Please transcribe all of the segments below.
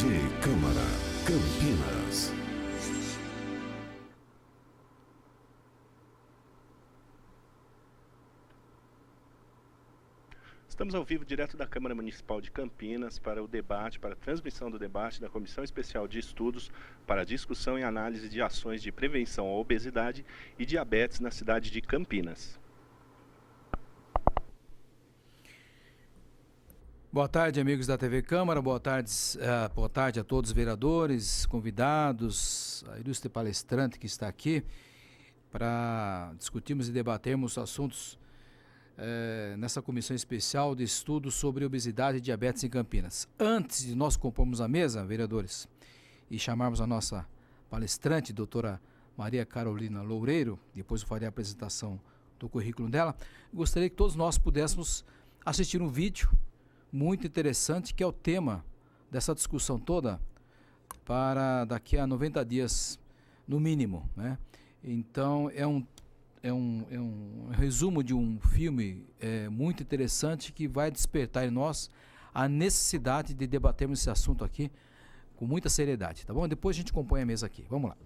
TV Câmara, Campinas. Estamos ao vivo direto da Câmara Municipal de Campinas para o debate, para a transmissão do debate da Comissão Especial de Estudos para a discussão e análise de ações de prevenção à obesidade e diabetes na cidade de Campinas. Boa tarde, amigos da TV Câmara, boa tarde a todos os vereadores, convidados, a ilustre palestrante que está aqui para discutirmos e debatermos assuntos nessa comissão especial de estudos sobre obesidade e diabetes em Campinas. Antes de nós compormos a mesa, vereadores, e chamarmos a nossa palestrante, doutora Maria Carolina Loureiro, depois eu farei a apresentação do currículo dela, gostaria que todos nós pudéssemos assistir um vídeo muito interessante, que é o tema dessa discussão toda para daqui a 90 dias, no mínimo, né? Então, é um resumo de um filme muito interessante que vai despertar em nós a necessidade de debatermos esse assunto aqui com muita seriedade, tá bom? Depois a gente compõe a mesa aqui. Vamos lá.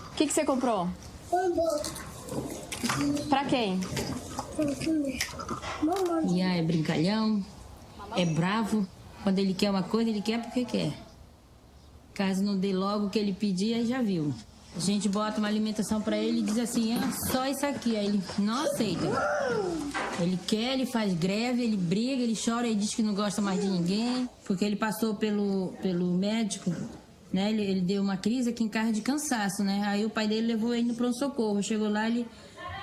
O que você comprou? Um bolo. Pra quem? Mamãe. Ian é brincalhão, é bravo. Quando ele quer uma coisa, ele quer porque quer. Caso não dê logo o que ele pedir, aí já viu. A gente bota uma alimentação pra ele e diz assim, só isso aqui. Aí ele não aceita. Ele quer, ele faz greve, ele briga, ele chora, ele diz que não gosta mais de ninguém. Porque ele passou pelo médico, né? Ele deu uma crise aqui em casa de cansaço, né? Aí o pai dele levou ele no pronto-socorro. Chegou lá,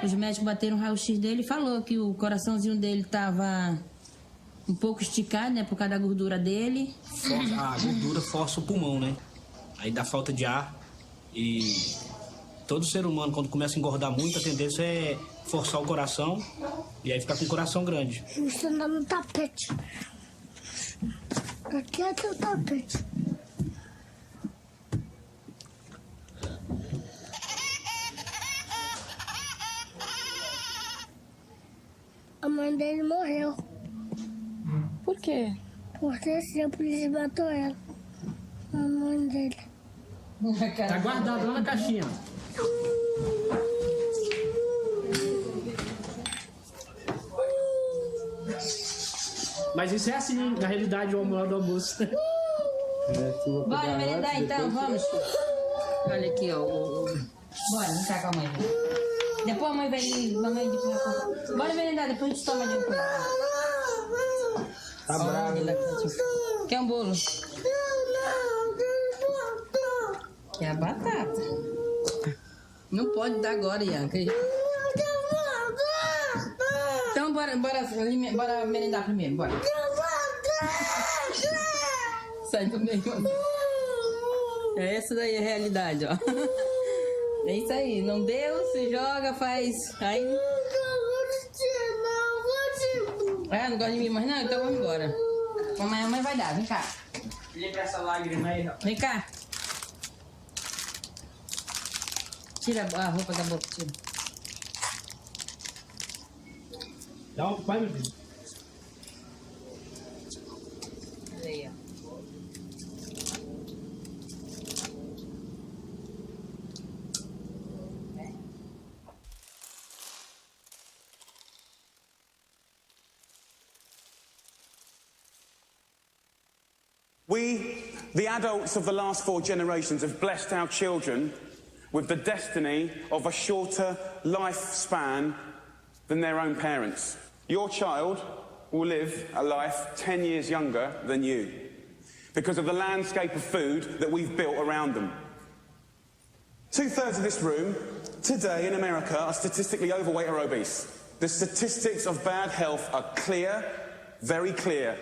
os médicos bateram um raio-x dele e falou que o coraçãozinho dele tava um pouco esticado, né? Por causa da gordura dele. A gordura força o pulmão, né? Aí dá falta de ar. E todo ser humano, quando começa a engordar muito, a tendência é forçar o coração e aí ficar com o coração grande. Você anda no tapete. Aqui é teu tapete. A mãe dele morreu. Por quê? Porque a polícia matou ela. A mãe dele. Tá guardado lá na caixinha. Mas isso é assim, na realidade, o almoço do almoço. Bora merendar então, vamos. Olha aqui, ó. Bora, vem cá com a mãe. Depois a mãe vai ir, mamãe depois. Bora merendar, depois a gente toma depois. Tá bravo. Quer um bolo? Quer a batata? Não pode dar agora, Ian. Então bora merendar primeiro, bora. Sai do meio. Essa daí é a realidade, ó. É isso aí, não deu, se joga, faz. Aí. Não gosta de mim mais não? Então vamos embora. A mãe vai dar, vem cá. Limpa essa lágrima aí, ó. Vem cá. Tira a roupa da boca, tira. Dá um pro pai, meu filho. Olha aí, ó. We, the adults of the last 4 generations, have blessed our children with the destiny of a shorter lifespan than their own parents. Your child will live a life 10 years younger than you because of the landscape of food that we've built around them. 2/3 of this room today in America are statistically overweight or obese. The statistics of bad health are clear, very clear.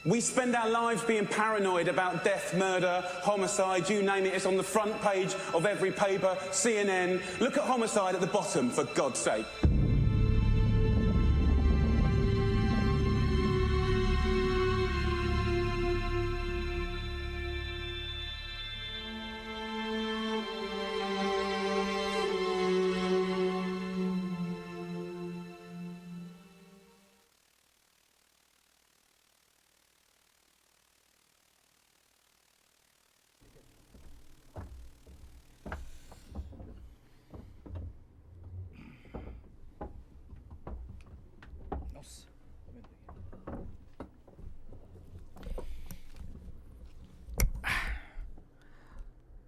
We spend our lives being paranoid about death, murder, homicide, you name it. It's on the front page of every paper, CNN. Look at homicide at the bottom, for God's sake.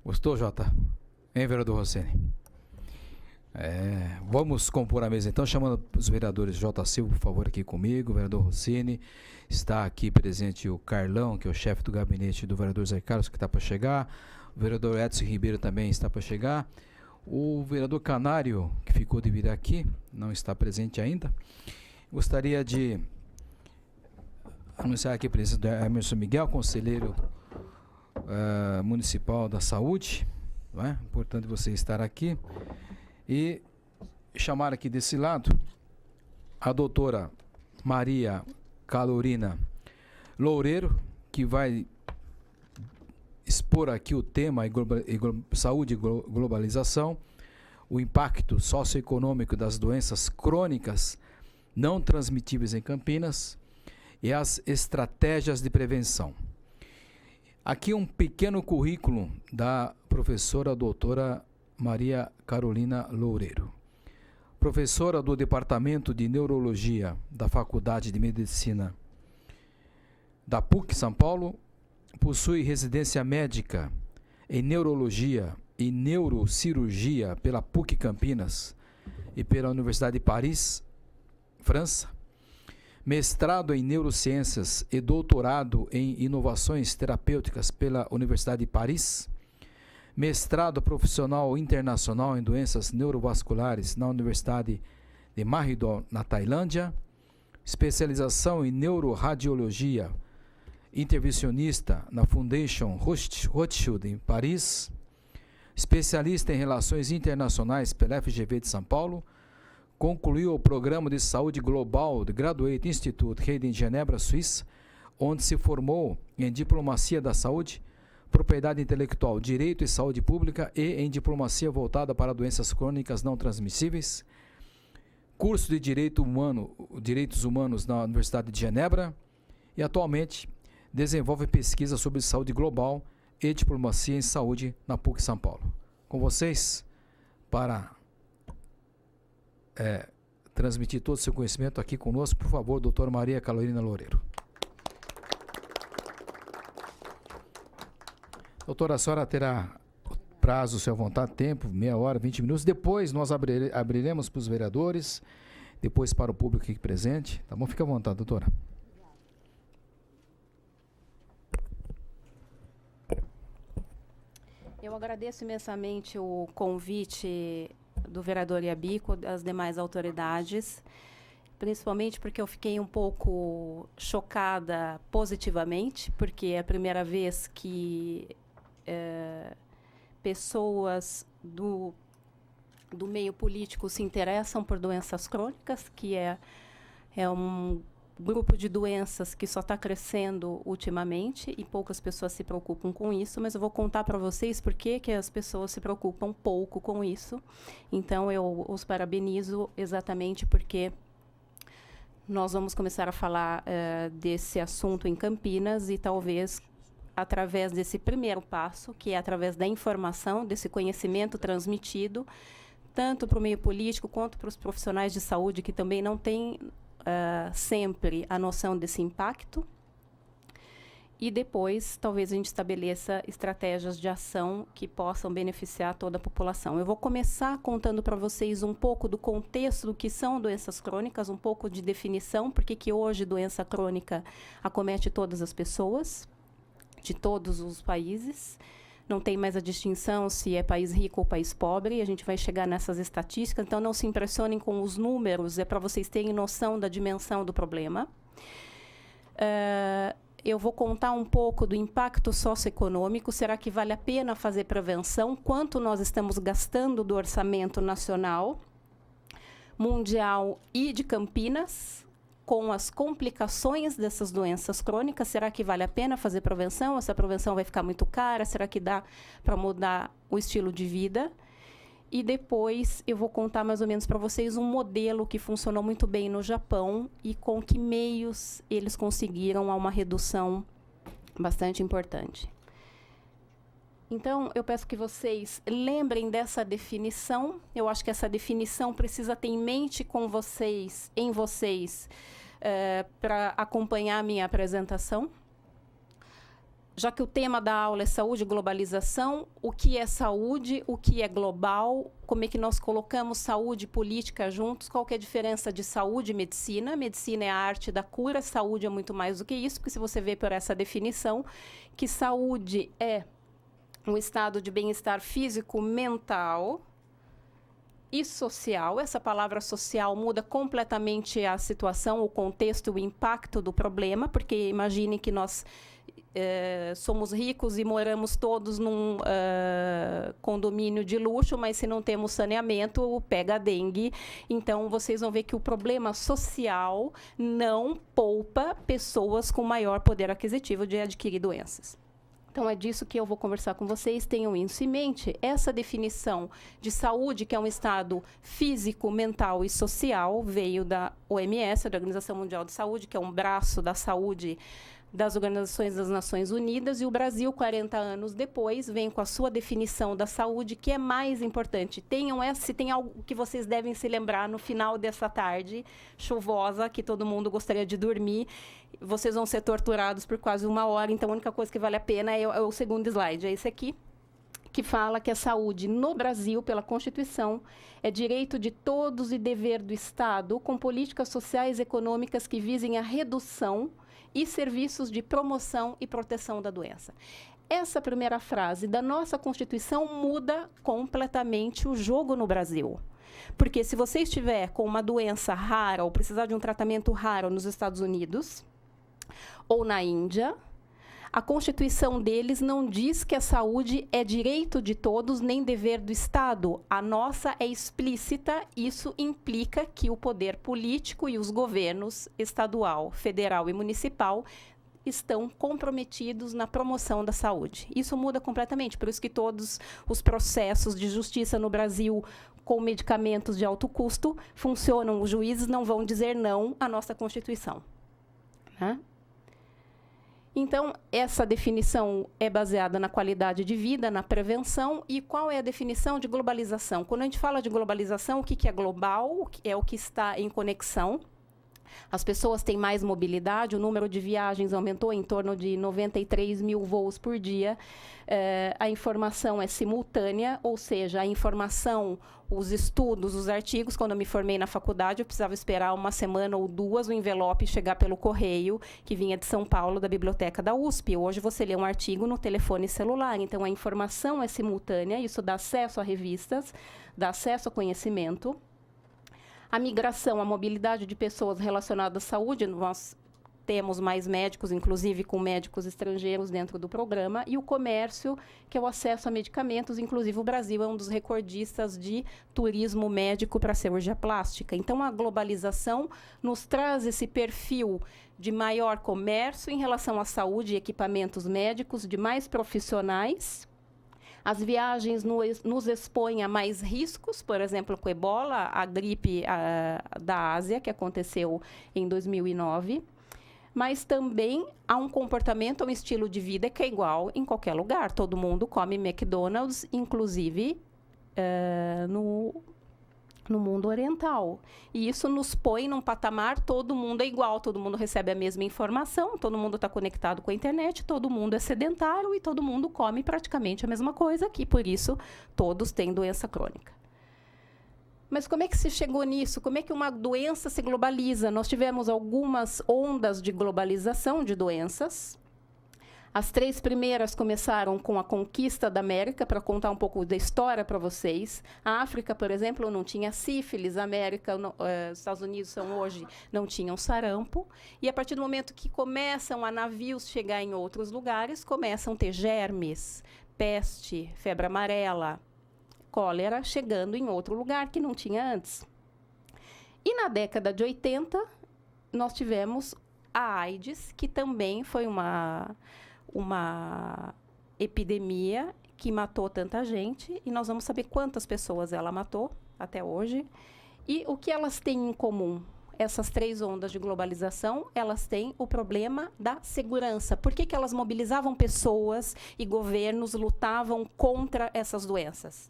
Gostou, Jota? Hein, vereador Rossini? Vamos compor a mesa então, chamando os vereadores. Jota Silva, por favor, aqui comigo. Vereador Rossini. Está aqui presente o Carlão, que é o chefe do gabinete do vereador Zé Carlos, que está para chegar. O vereador Edson Ribeiro também está para chegar. O vereador Canário, que ficou de vir aqui, não está presente ainda. Gostaria de anunciar aqui a presença do Emerson Miguel, conselheiro municipal da saúde, não é? Importante você estar aqui. E chamar aqui desse lado a doutora Maria Carolina Loureiro, que vai expor aqui o tema saúde e globalização, o impacto socioeconômico das doenças crônicas não transmitíveis em Campinas e as estratégias de prevenção. Aqui um pequeno currículo da professora doutora Maria Carolina Loureiro. Professora do Departamento de Neurologia da Faculdade de Medicina da PUC São Paulo, possui residência médica em Neurologia e Neurocirurgia pela PUC Campinas e pela Universidade de Paris, França, mestrado em Neurociências e doutorado em Inovações Terapêuticas pela Universidade de Paris, mestrado profissional internacional em Doenças Neurovasculares na Universidade de Mahidol, na Tailândia, especialização em Neuroradiologia intervencionista na Foundation Rothschild em Paris, especialista em Relações Internacionais pela FGV de São Paulo, concluiu o Programa de Saúde Global do Graduate Institute Rede em Genebra, Suíça, onde se formou em Diplomacia da Saúde, Propriedade Intelectual, Direito e Saúde Pública e em Diplomacia voltada para doenças crônicas não transmissíveis, curso de Direitos Humanos na Universidade de Genebra e atualmente desenvolve pesquisa sobre saúde global e diplomacia em saúde na PUC São Paulo. Com vocês, para transmitir todo o seu conhecimento aqui conosco, por favor, doutora Maria Carolina Loureiro. Doutora, a senhora terá prazo, se à vontade, tempo, meia hora, 20 minutos. Depois nós abriremos para os vereadores, depois para o público aqui presente. Tá bom? Fique à vontade, doutora. Eu agradeço imensamente o convite do vereador Iabico, das demais autoridades, principalmente porque eu fiquei um pouco chocada positivamente, porque é a primeira vez que pessoas do meio político se interessam por doenças crônicas, que é um grupo de doenças que só está crescendo ultimamente e poucas pessoas se preocupam com isso, mas eu vou contar para vocês por que as pessoas se preocupam pouco com isso. Então, eu os parabenizo exatamente porque nós vamos começar a falar desse assunto em Campinas e talvez através desse primeiro passo, que é através da informação, desse conhecimento transmitido, tanto para o meio político quanto para os profissionais de saúde que também não têm sempre a noção desse impacto. e depois talvez a gente estabeleça estratégias de ação que possam beneficiar toda a população. Eu vou começar contando para vocês um pouco do contexto do que são doenças crônicas, um pouco de definição, porque que hoje doença crônica acomete todas as pessoas, de todos os países. Não tem mais a distinção se é país rico ou país pobre, a gente vai chegar nessas estatísticas, então não se impressionem com os números, é para vocês terem noção da dimensão do problema. Eu vou contar um pouco do impacto socioeconômico. Será que vale a pena fazer prevenção? Quanto nós estamos gastando do orçamento nacional, mundial e de Campinas, com as complicações dessas doenças crônicas? Será que vale a pena fazer prevenção? Essa prevenção vai ficar muito cara? Será que dá para mudar o estilo de vida? E depois eu vou contar mais ou menos para vocês um modelo que funcionou muito bem no Japão e com que meios eles conseguiram uma redução bastante importante. Então, eu peço que vocês lembrem dessa definição. Eu acho que essa definição precisa ter em mente com vocês, para acompanhar a minha apresentação. Já que o tema da aula é saúde e globalização, o que é saúde, o que é global, como é que nós colocamos saúde e política juntos, qual que é a diferença de saúde e medicina? Medicina é a arte da cura, saúde é muito mais do que isso, porque se você vê por essa definição, que saúde é um estado de bem-estar físico, mental e social. Essa palavra social muda completamente a situação, o contexto, o impacto do problema, porque imagine que nós somos ricos e moramos todos num condomínio de luxo, mas se não temos saneamento, pega a dengue. Então, vocês vão ver que o problema social não poupa pessoas com maior poder aquisitivo de adquirir doenças. Então, é disso que eu vou conversar com vocês. Tenham isso em mente. Essa definição de saúde, que é um estado físico, mental e social, veio da OMS, da Organização Mundial de Saúde, que é um braço da saúde das Organizações das Nações Unidas, e o Brasil, 40 anos depois, vem com a sua definição da saúde, que é mais importante. Se tem algo que vocês devem se lembrar no final dessa tarde chuvosa, que todo mundo gostaria de dormir, vocês vão ser torturados por quase 1 hora, então a única coisa que vale a pena é o segundo slide, é esse aqui, que fala que a saúde no Brasil, pela Constituição, é direito de todos e dever do Estado, com políticas sociais e econômicas que visem a redução e serviços de promoção e proteção da doença. Essa primeira frase da nossa Constituição muda completamente o jogo no Brasil. Porque se você estiver com uma doença rara ou precisar de um tratamento raro nos Estados Unidos ou na Índia, a Constituição deles não diz que a saúde é direito de todos nem dever do Estado. A nossa é explícita. Isso implica que o poder político e os governos estadual, federal e municipal estão comprometidos na promoção da saúde. Isso muda completamente. Por isso que todos os processos de justiça no Brasil com medicamentos de alto custo funcionam. Os juízes não vão dizer não à nossa Constituição, né? Então, essa definição é baseada na qualidade de vida, na prevenção. E qual é a definição de globalização? Quando a gente fala de globalização, o que é global? É o que está em conexão. As pessoas têm mais mobilidade, o número de viagens aumentou em torno de 93 mil voos por dia. A informação é simultânea, ou seja, a informação, os estudos, os artigos, quando eu me formei na faculdade, eu precisava esperar 1 semana ou 2 o envelope chegar pelo correio, que vinha de São Paulo, da biblioteca da USP. Hoje você lê um artigo no telefone celular, então a informação é simultânea, isso dá acesso a revistas, dá acesso a conhecimento. A migração, a mobilidade de pessoas relacionadas à saúde, nós temos mais médicos, inclusive com médicos estrangeiros dentro do programa, e o comércio, que é o acesso a medicamentos, inclusive o Brasil é um dos recordistas de turismo médico para cirurgia plástica. Então, a globalização nos traz esse perfil de maior comércio em relação à saúde e equipamentos médicos, de mais profissionais. As viagens nos expõem a mais riscos, por exemplo, com ebola, a gripe da Ásia, que aconteceu em 2009. Mas também há um comportamento, um estilo de vida que é igual em qualquer lugar. Todo mundo come McDonald's, inclusive no mundo oriental. E isso nos põe num patamar, todo mundo é igual, todo mundo recebe a mesma informação, todo mundo está conectado com a internet, todo mundo é sedentário e todo mundo come praticamente a mesma coisa aqui, por isso todos têm doença crônica. Mas como é que se chegou nisso? Como é que uma doença se globaliza? Nós tivemos algumas ondas de globalização de doenças. As 3 primeiras começaram com a conquista da América, para contar um pouco da história para vocês. A África, por exemplo, não tinha sífilis, a América, os Estados Unidos são hoje, não tinham sarampo. E a partir do momento que começam a navios chegar em outros lugares, começam a ter germes, peste, febre amarela, cólera, chegando em outro lugar que não tinha antes. E na década de 80, nós tivemos a AIDS, que também foi uma epidemia que matou tanta gente, e nós vamos saber quantas pessoas ela matou até hoje. E o que elas têm em comum? Essas 3 ondas de globalização, elas têm o problema da segurança. Por que elas mobilizavam pessoas e governos lutavam contra essas doenças?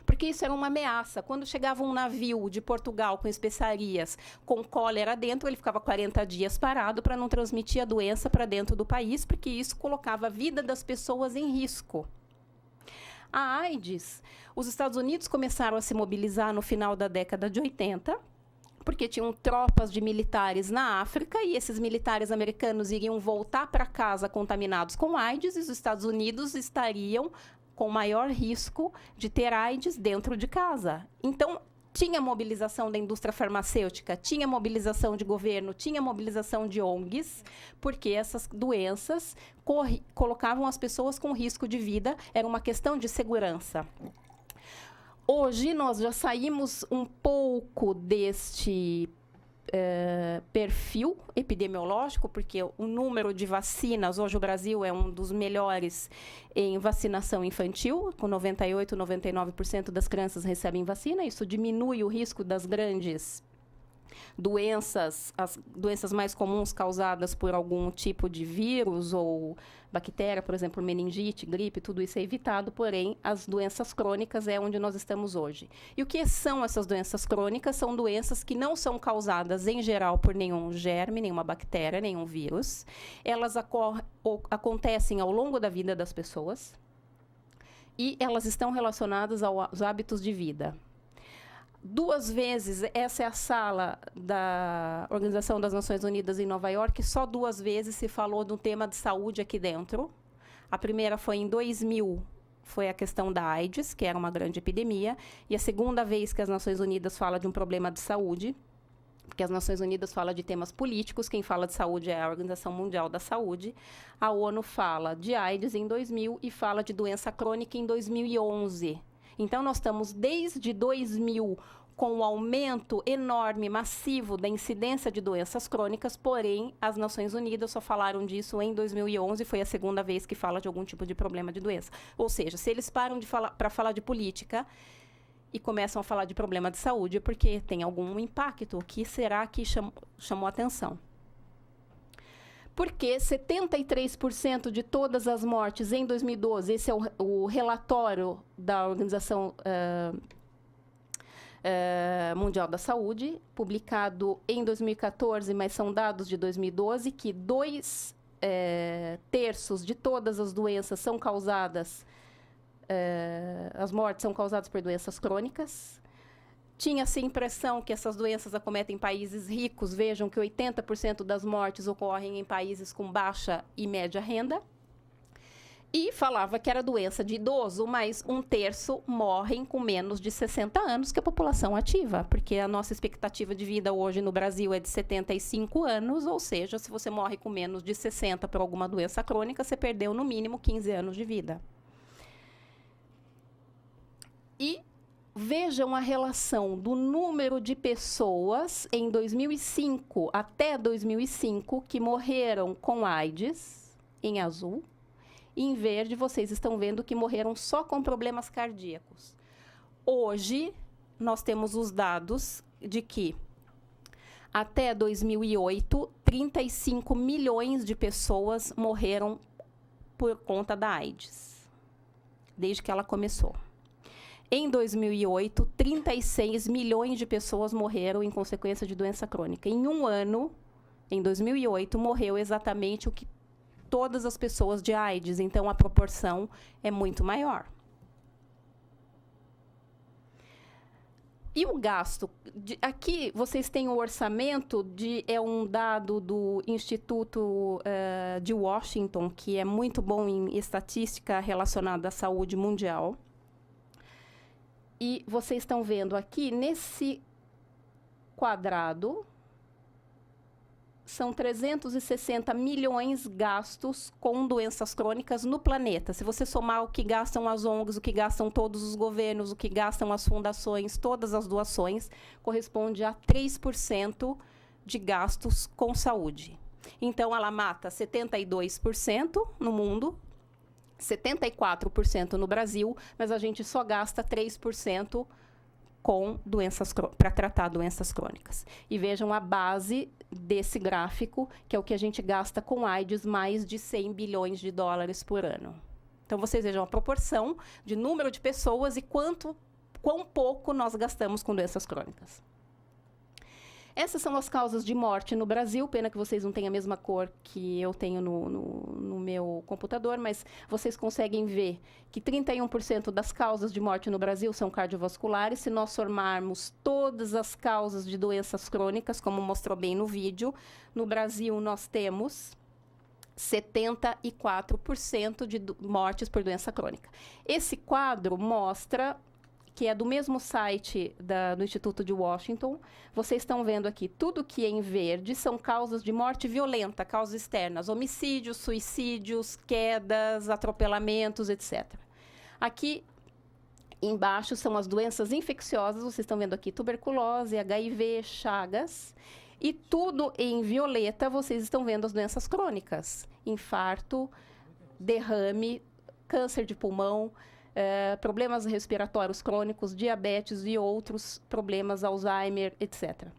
Porque isso era uma ameaça. Quando chegava um navio de Portugal com especiarias, com cólera dentro, ele ficava 40 dias parado para não transmitir a doença para dentro do país, porque isso colocava a vida das pessoas em risco. A AIDS, os Estados Unidos começaram a se mobilizar no final da década de 80, porque tinham tropas de militares na África, e esses militares americanos iriam voltar para casa contaminados com AIDS, e os Estados Unidos estariam com maior risco de ter AIDS dentro de casa. Então, tinha mobilização da indústria farmacêutica, tinha mobilização de governo, tinha mobilização de ONGs, porque essas doenças colocavam as pessoas com risco de vida, era uma questão de segurança. Hoje, nós já saímos um pouco deste perfil epidemiológico, porque o número de vacinas, hoje o Brasil é um dos melhores em vacinação infantil, com 98%, 99% das crianças recebem vacina, isso diminui o risco das grandes doenças, as doenças mais comuns causadas por algum tipo de vírus ou bactéria, por exemplo, meningite, gripe, tudo isso é evitado, porém, as doenças crônicas é onde nós estamos hoje. E o que são essas doenças crônicas? São doenças que não são causadas, em geral, por nenhum germe, nenhuma bactéria, nenhum vírus. Elas acontecem ao longo da vida das pessoas e elas estão relacionadas aos hábitos de vida. 2 vezes, essa é a sala da Organização das Nações Unidas em Nova York, só 2 vezes se falou do tema de saúde aqui dentro. A primeira foi em 2000, foi a questão da AIDS, que era uma grande epidemia, e a segunda vez que as Nações Unidas fala de um problema de saúde, porque as Nações Unidas fala de temas políticos, quem fala de saúde é a Organização Mundial da Saúde. A ONU fala de AIDS em 2000 e fala de doença crônica em 2011. Então, nós estamos desde 2000 com um aumento enorme, massivo da incidência de doenças crônicas, porém, as Nações Unidas só falaram disso em 2011, foi a segunda vez que fala de algum tipo de problema de doença. Ou seja, se eles param para falar de política e começam a falar de problema de saúde, é porque tem algum impacto. O que será que chamou atenção? Porque 73% de todas as mortes em 2012, esse é o relatório da Organização Mundial da Saúde, publicado em 2014, mas são dados de 2012, que 2 terços de todas as doenças são causadas, as mortes são causadas por doenças crônicas. Tinha-se a impressão que essas doenças acometem países ricos. Vejam que 80% das mortes ocorrem em países com baixa e média renda. E falava que era doença de idoso, mas 1/3 morrem com menos de 60 anos, que é a população ativa, porque a nossa expectativa de vida hoje no Brasil é de 75 anos, ou seja, se você morre com menos de 60 por alguma doença crônica, você perdeu no mínimo 15 anos de vida. E vejam a relação do número de pessoas em 2005 até 2005 que morreram com AIDS, em azul. Em verde, vocês estão vendo que morreram só com problemas cardíacos. Hoje, nós temos os dados de que, até 2008, 35 milhões de pessoas morreram por conta da AIDS, desde que ela começou. Em 2008, 36 milhões de pessoas morreram em consequência de doença crônica. Em um ano, em 2008, morreu exatamente o que todas as pessoas de AIDS. Então, a proporção é muito maior. E o gasto? Aqui, vocês têm o orçamento, é um dado do Instituto de Washington, que é muito bom em estatística relacionada à saúde mundial. E vocês estão vendo aqui, nesse quadrado, são 360 milhões gastos com doenças crônicas no planeta. Se você somar o que gastam as ONGs, o que gastam todos os governos, o que gastam as fundações, todas as doações, corresponde a 3% de gastos com saúde. Então, ela mata 72% no mundo, 74% no Brasil, mas a gente só gasta 3% com doenças para tratar doenças crônicas. E vejam a base desse gráfico, que é o que a gente gasta com AIDS, mais de 100 bilhões de dólares por ano. Então, vocês vejam a proporção de número de pessoas e quão pouco nós gastamos com doenças crônicas. Essas são as causas de morte no Brasil. Pena que vocês não têm a mesma cor que eu tenho no meu computador, mas vocês conseguem ver que 31% das causas de morte no Brasil são cardiovasculares. Se nós somarmos todas as causas de doenças crônicas, como mostrou bem no vídeo, no Brasil nós temos 74% de mortes por doença crônica. Esse quadro mostra, que é do mesmo site do Instituto de Washington. Vocês estão vendo aqui, tudo que é em verde são causas de morte violenta, causas externas, homicídios, suicídios, quedas, atropelamentos, etc. Aqui embaixo são as doenças infecciosas, vocês estão vendo aqui tuberculose, HIV, Chagas, e tudo em violeta vocês estão vendo as doenças crônicas, infarto, derrame, câncer de pulmão, problemas respiratórios crônicos, diabetes e outros problemas, Alzheimer, etc.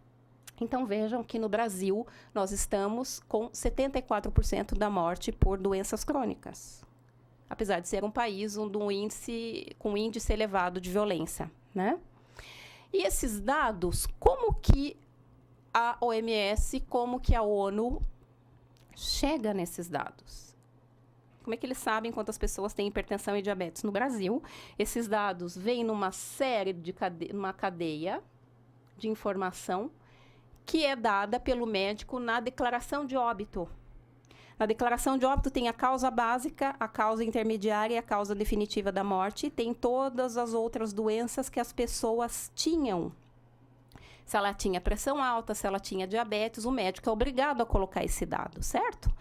Então, vejam que no Brasil nós estamos com 74% da morte por doenças crônicas, apesar de ser um país com índice elevado de violência, né? E esses dados, como que a OMS, como que a ONU chega nesses dados? Como é que eles sabem quantas pessoas têm hipertensão e diabetes no Brasil? Esses dados vêm numa série numa cadeia de informação que é dada pelo médico na declaração de óbito. Na declaração de óbito tem a causa básica, a causa intermediária e a causa definitiva da morte. E tem todas as outras doenças que as pessoas tinham. Se ela tinha pressão alta, se ela tinha diabetes, o médico é obrigado a colocar esse dado, certo?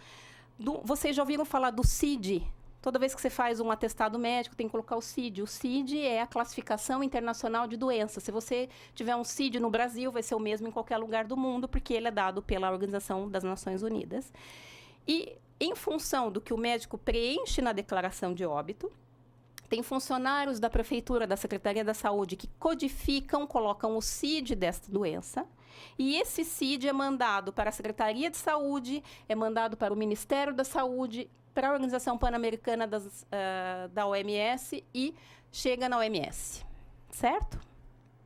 Vocês já ouviram falar do CID? Toda vez que você faz um atestado médico, tem que colocar o CID. O CID é a Classificação Internacional de Doenças. Se você tiver um CID no Brasil, vai ser o mesmo em qualquer lugar do mundo, porque ele é dado pela Organização das Nações Unidas. E, em função do que o médico preenche na declaração de óbito, tem funcionários da Prefeitura, da Secretaria da Saúde, que codificam, colocam o CID desta doença. E esse CID é mandado para a Secretaria de Saúde, é mandado para o Ministério da Saúde, para a Organização Pan-Americana da OMS e chega na OMS, certo?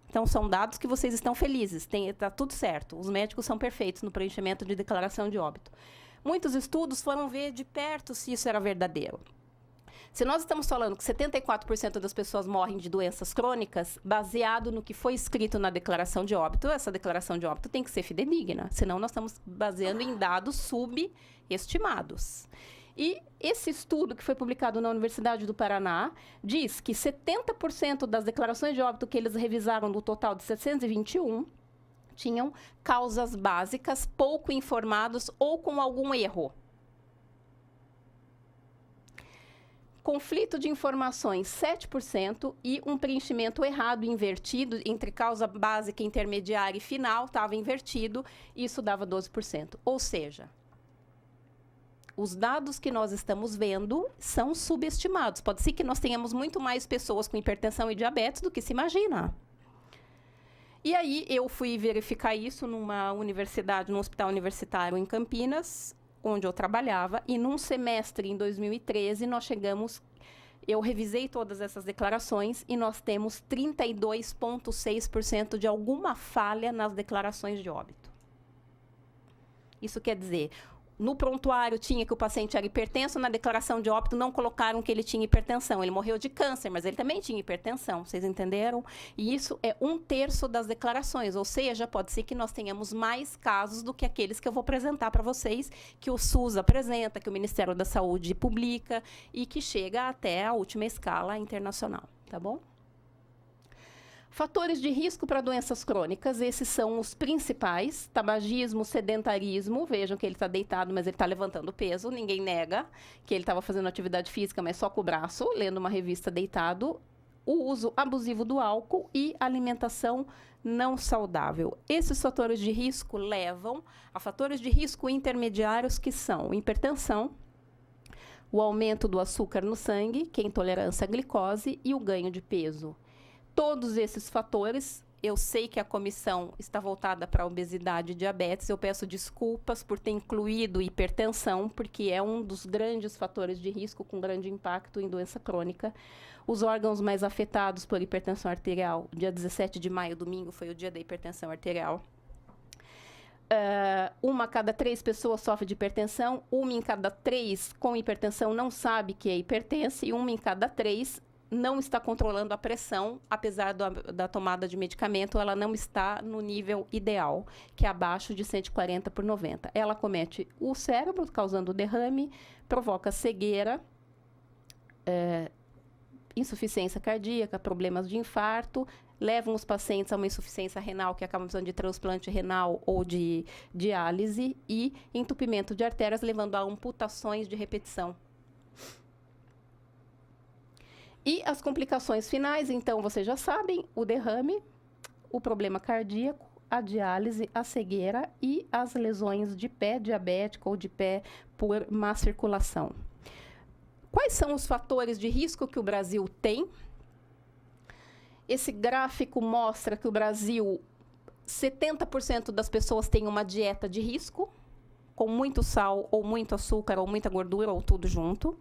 Então, são dados que vocês estão felizes, está tudo certo. Os médicos são perfeitos no preenchimento de declaração de óbito. Muitos estudos foram ver de perto se isso era verdadeiro. Se nós estamos falando que 74% das pessoas morrem de doenças crônicas, baseado no que foi escrito na declaração de óbito, essa declaração de óbito tem que ser fidedigna, senão nós estamos baseando em dados subestimados. E esse estudo que foi publicado na Universidade do Paraná diz que 70% das declarações de óbito que eles revisaram do total de 721 tinham causas básicas, pouco informados ou com algum erro. Conflito de informações, 7%, e um preenchimento errado, invertido, entre causa básica, intermediária e final, estava invertido, isso dava 12%. Ou seja, os dados que nós estamos vendo são subestimados. Pode ser que nós tenhamos muito mais pessoas com hipertensão e diabetes do que se imagina. E aí, eu fui verificar isso numa universidade, num hospital universitário em Campinas, onde eu trabalhava, e num semestre, em 2013, nós chegamos, Eu revisei todas essas declarações e nós temos 32,6% de alguma falha nas declarações de óbito. Isso quer dizer, no prontuário tinha que o paciente era hipertenso, na declaração de óbito não colocaram que ele tinha hipertensão. Ele morreu de câncer, mas ele também tinha hipertensão, vocês entenderam? E isso é 1/3 das declarações, ou seja, pode ser que nós tenhamos mais casos do que aqueles que eu vou apresentar para vocês, que o SUS apresenta, que o Ministério da Saúde publica e que chega até a última escala internacional, tá bom? Fatores de risco para doenças crônicas, esses são os principais: tabagismo, sedentarismo. Vejam que ele está deitado, mas ele está levantando peso. Ninguém nega que ele estava fazendo atividade física, mas só com o braço, lendo uma revista deitado. O uso abusivo do álcool e alimentação não saudável. Esses fatores de risco levam a fatores de risco intermediários, que são hipertensão, o aumento do açúcar no sangue, que é intolerância à glicose, e o ganho de peso. Todos esses fatores, eu sei que a comissão está voltada para a obesidade e diabetes. Eu peço desculpas por ter incluído hipertensão, porque é um dos grandes fatores de risco com grande impacto em doença crônica. Os órgãos mais afetados por hipertensão arterial, dia 17 de maio, domingo, foi o dia da hipertensão arterial. 1 a cada 3 pessoas sofre de hipertensão, 1 em cada 3 com hipertensão não sabe que é hipertensa, e 1 em cada 3 não está controlando a pressão, apesar da tomada de medicamento, ela não está no nível ideal, que é abaixo de 140/90. Ela comete o cérebro, causando derrame, provoca cegueira, insuficiência cardíaca, problemas de infarto, levam os pacientes a uma insuficiência renal, que acabam precisando de transplante renal ou de diálise, e entupimento de artérias, levando a amputações de repetição. E as complicações finais, então, vocês já sabem: o derrame, o problema cardíaco, a diálise, a cegueira e as lesões de pé diabético ou de pé por má circulação. Quais são os fatores de risco que o Brasil tem? Esse gráfico mostra que o Brasil, 70% das pessoas têm uma dieta de risco, com muito sal, ou muito açúcar, ou muita gordura, ou tudo junto.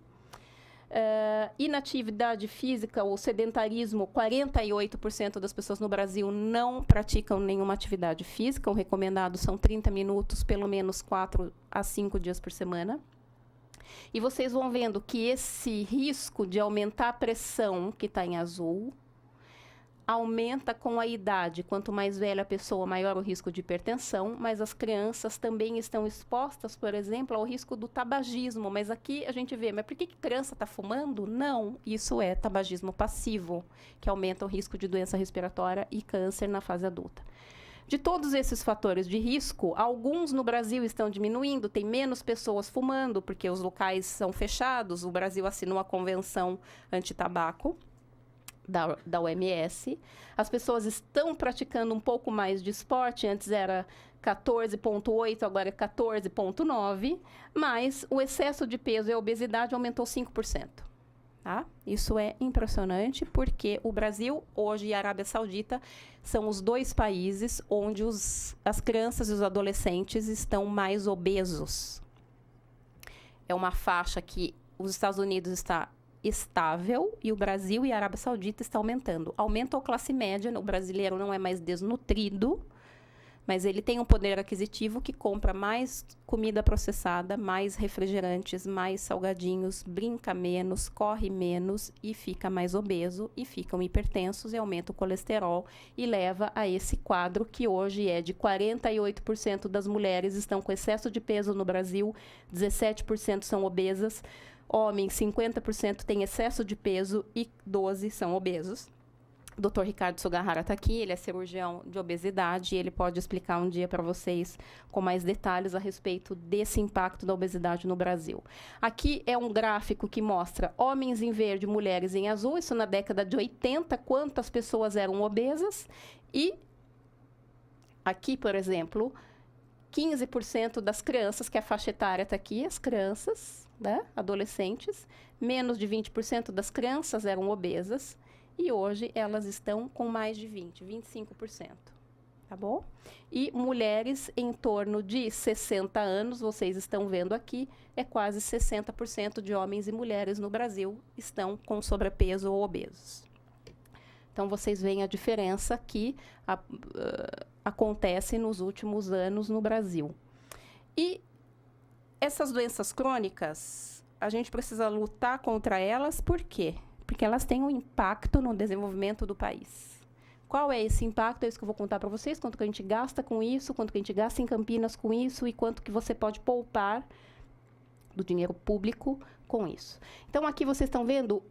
Inatividade física ou sedentarismo, 48% das pessoas no Brasil não praticam nenhuma atividade física. O recomendado são 30 minutos, pelo menos 4 a 5 dias por semana. E vocês vão vendo que esse risco de aumentar a pressão, que está em azul, aumenta com a idade. Quanto mais velha a pessoa, maior o risco de hipertensão, mas as crianças também estão expostas, por exemplo, ao risco do tabagismo. Mas aqui a gente vê, mas por que criança está fumando? Não, isso é tabagismo passivo, que aumenta o risco de doença respiratória e câncer na fase adulta. De todos esses fatores de risco, alguns no Brasil estão diminuindo, tem menos pessoas fumando, porque os locais são fechados. O Brasil assinou a Convenção Antitabaco da OMS. As pessoas estão praticando um pouco mais de esporte, antes era 14,8, agora é 14,9, mas o excesso de peso e a obesidade aumentou 5%. Tá? Isso é impressionante, porque o Brasil, hoje, e a Arábia Saudita são os 2 países onde as crianças e os adolescentes estão mais obesos. É uma faixa que os Estados Unidos está estável, e o Brasil e a Arábia Saudita está aumentando. Aumenta a classe média, o brasileiro não é mais desnutrido, mas ele tem um poder aquisitivo que compra mais comida processada, mais refrigerantes, mais salgadinhos, brinca menos, corre menos e fica mais obeso, e ficam hipertensos e aumenta o colesterol, e leva a esse quadro que hoje é de 48% das mulheres estão com excesso de peso no Brasil, 17% são obesas, homens 50% têm excesso de peso e 12% são obesos. O Dr. Ricardo Sugahara está aqui, ele é cirurgião de obesidade, e ele pode explicar um dia para vocês com mais detalhes a respeito desse impacto da obesidade no Brasil. Aqui é um gráfico que mostra homens em verde, mulheres em azul, isso na década de 80, quantas pessoas eram obesas, e aqui, por exemplo, 15% das crianças, que a faixa etária está aqui, as crianças, né, adolescentes, menos de 20% das crianças eram obesas, e hoje elas estão com mais de 25%. tá bom? E mulheres em torno de 60 anos, vocês estão vendo aqui, é quase 60% de homens e mulheres no Brasil estão com sobrepeso ou obesos. Então, vocês veem a diferença que acontece nos últimos anos no Brasil. E essas doenças crônicas, a gente precisa lutar contra elas, por quê? Porque elas têm um impacto no desenvolvimento do país. Qual é esse impacto? É isso que eu vou contar para vocês, quanto que a gente gasta com isso, quanto que a gente gasta em Campinas com isso e quanto que você pode poupar do dinheiro público com isso. Então, aqui vocês estão vendo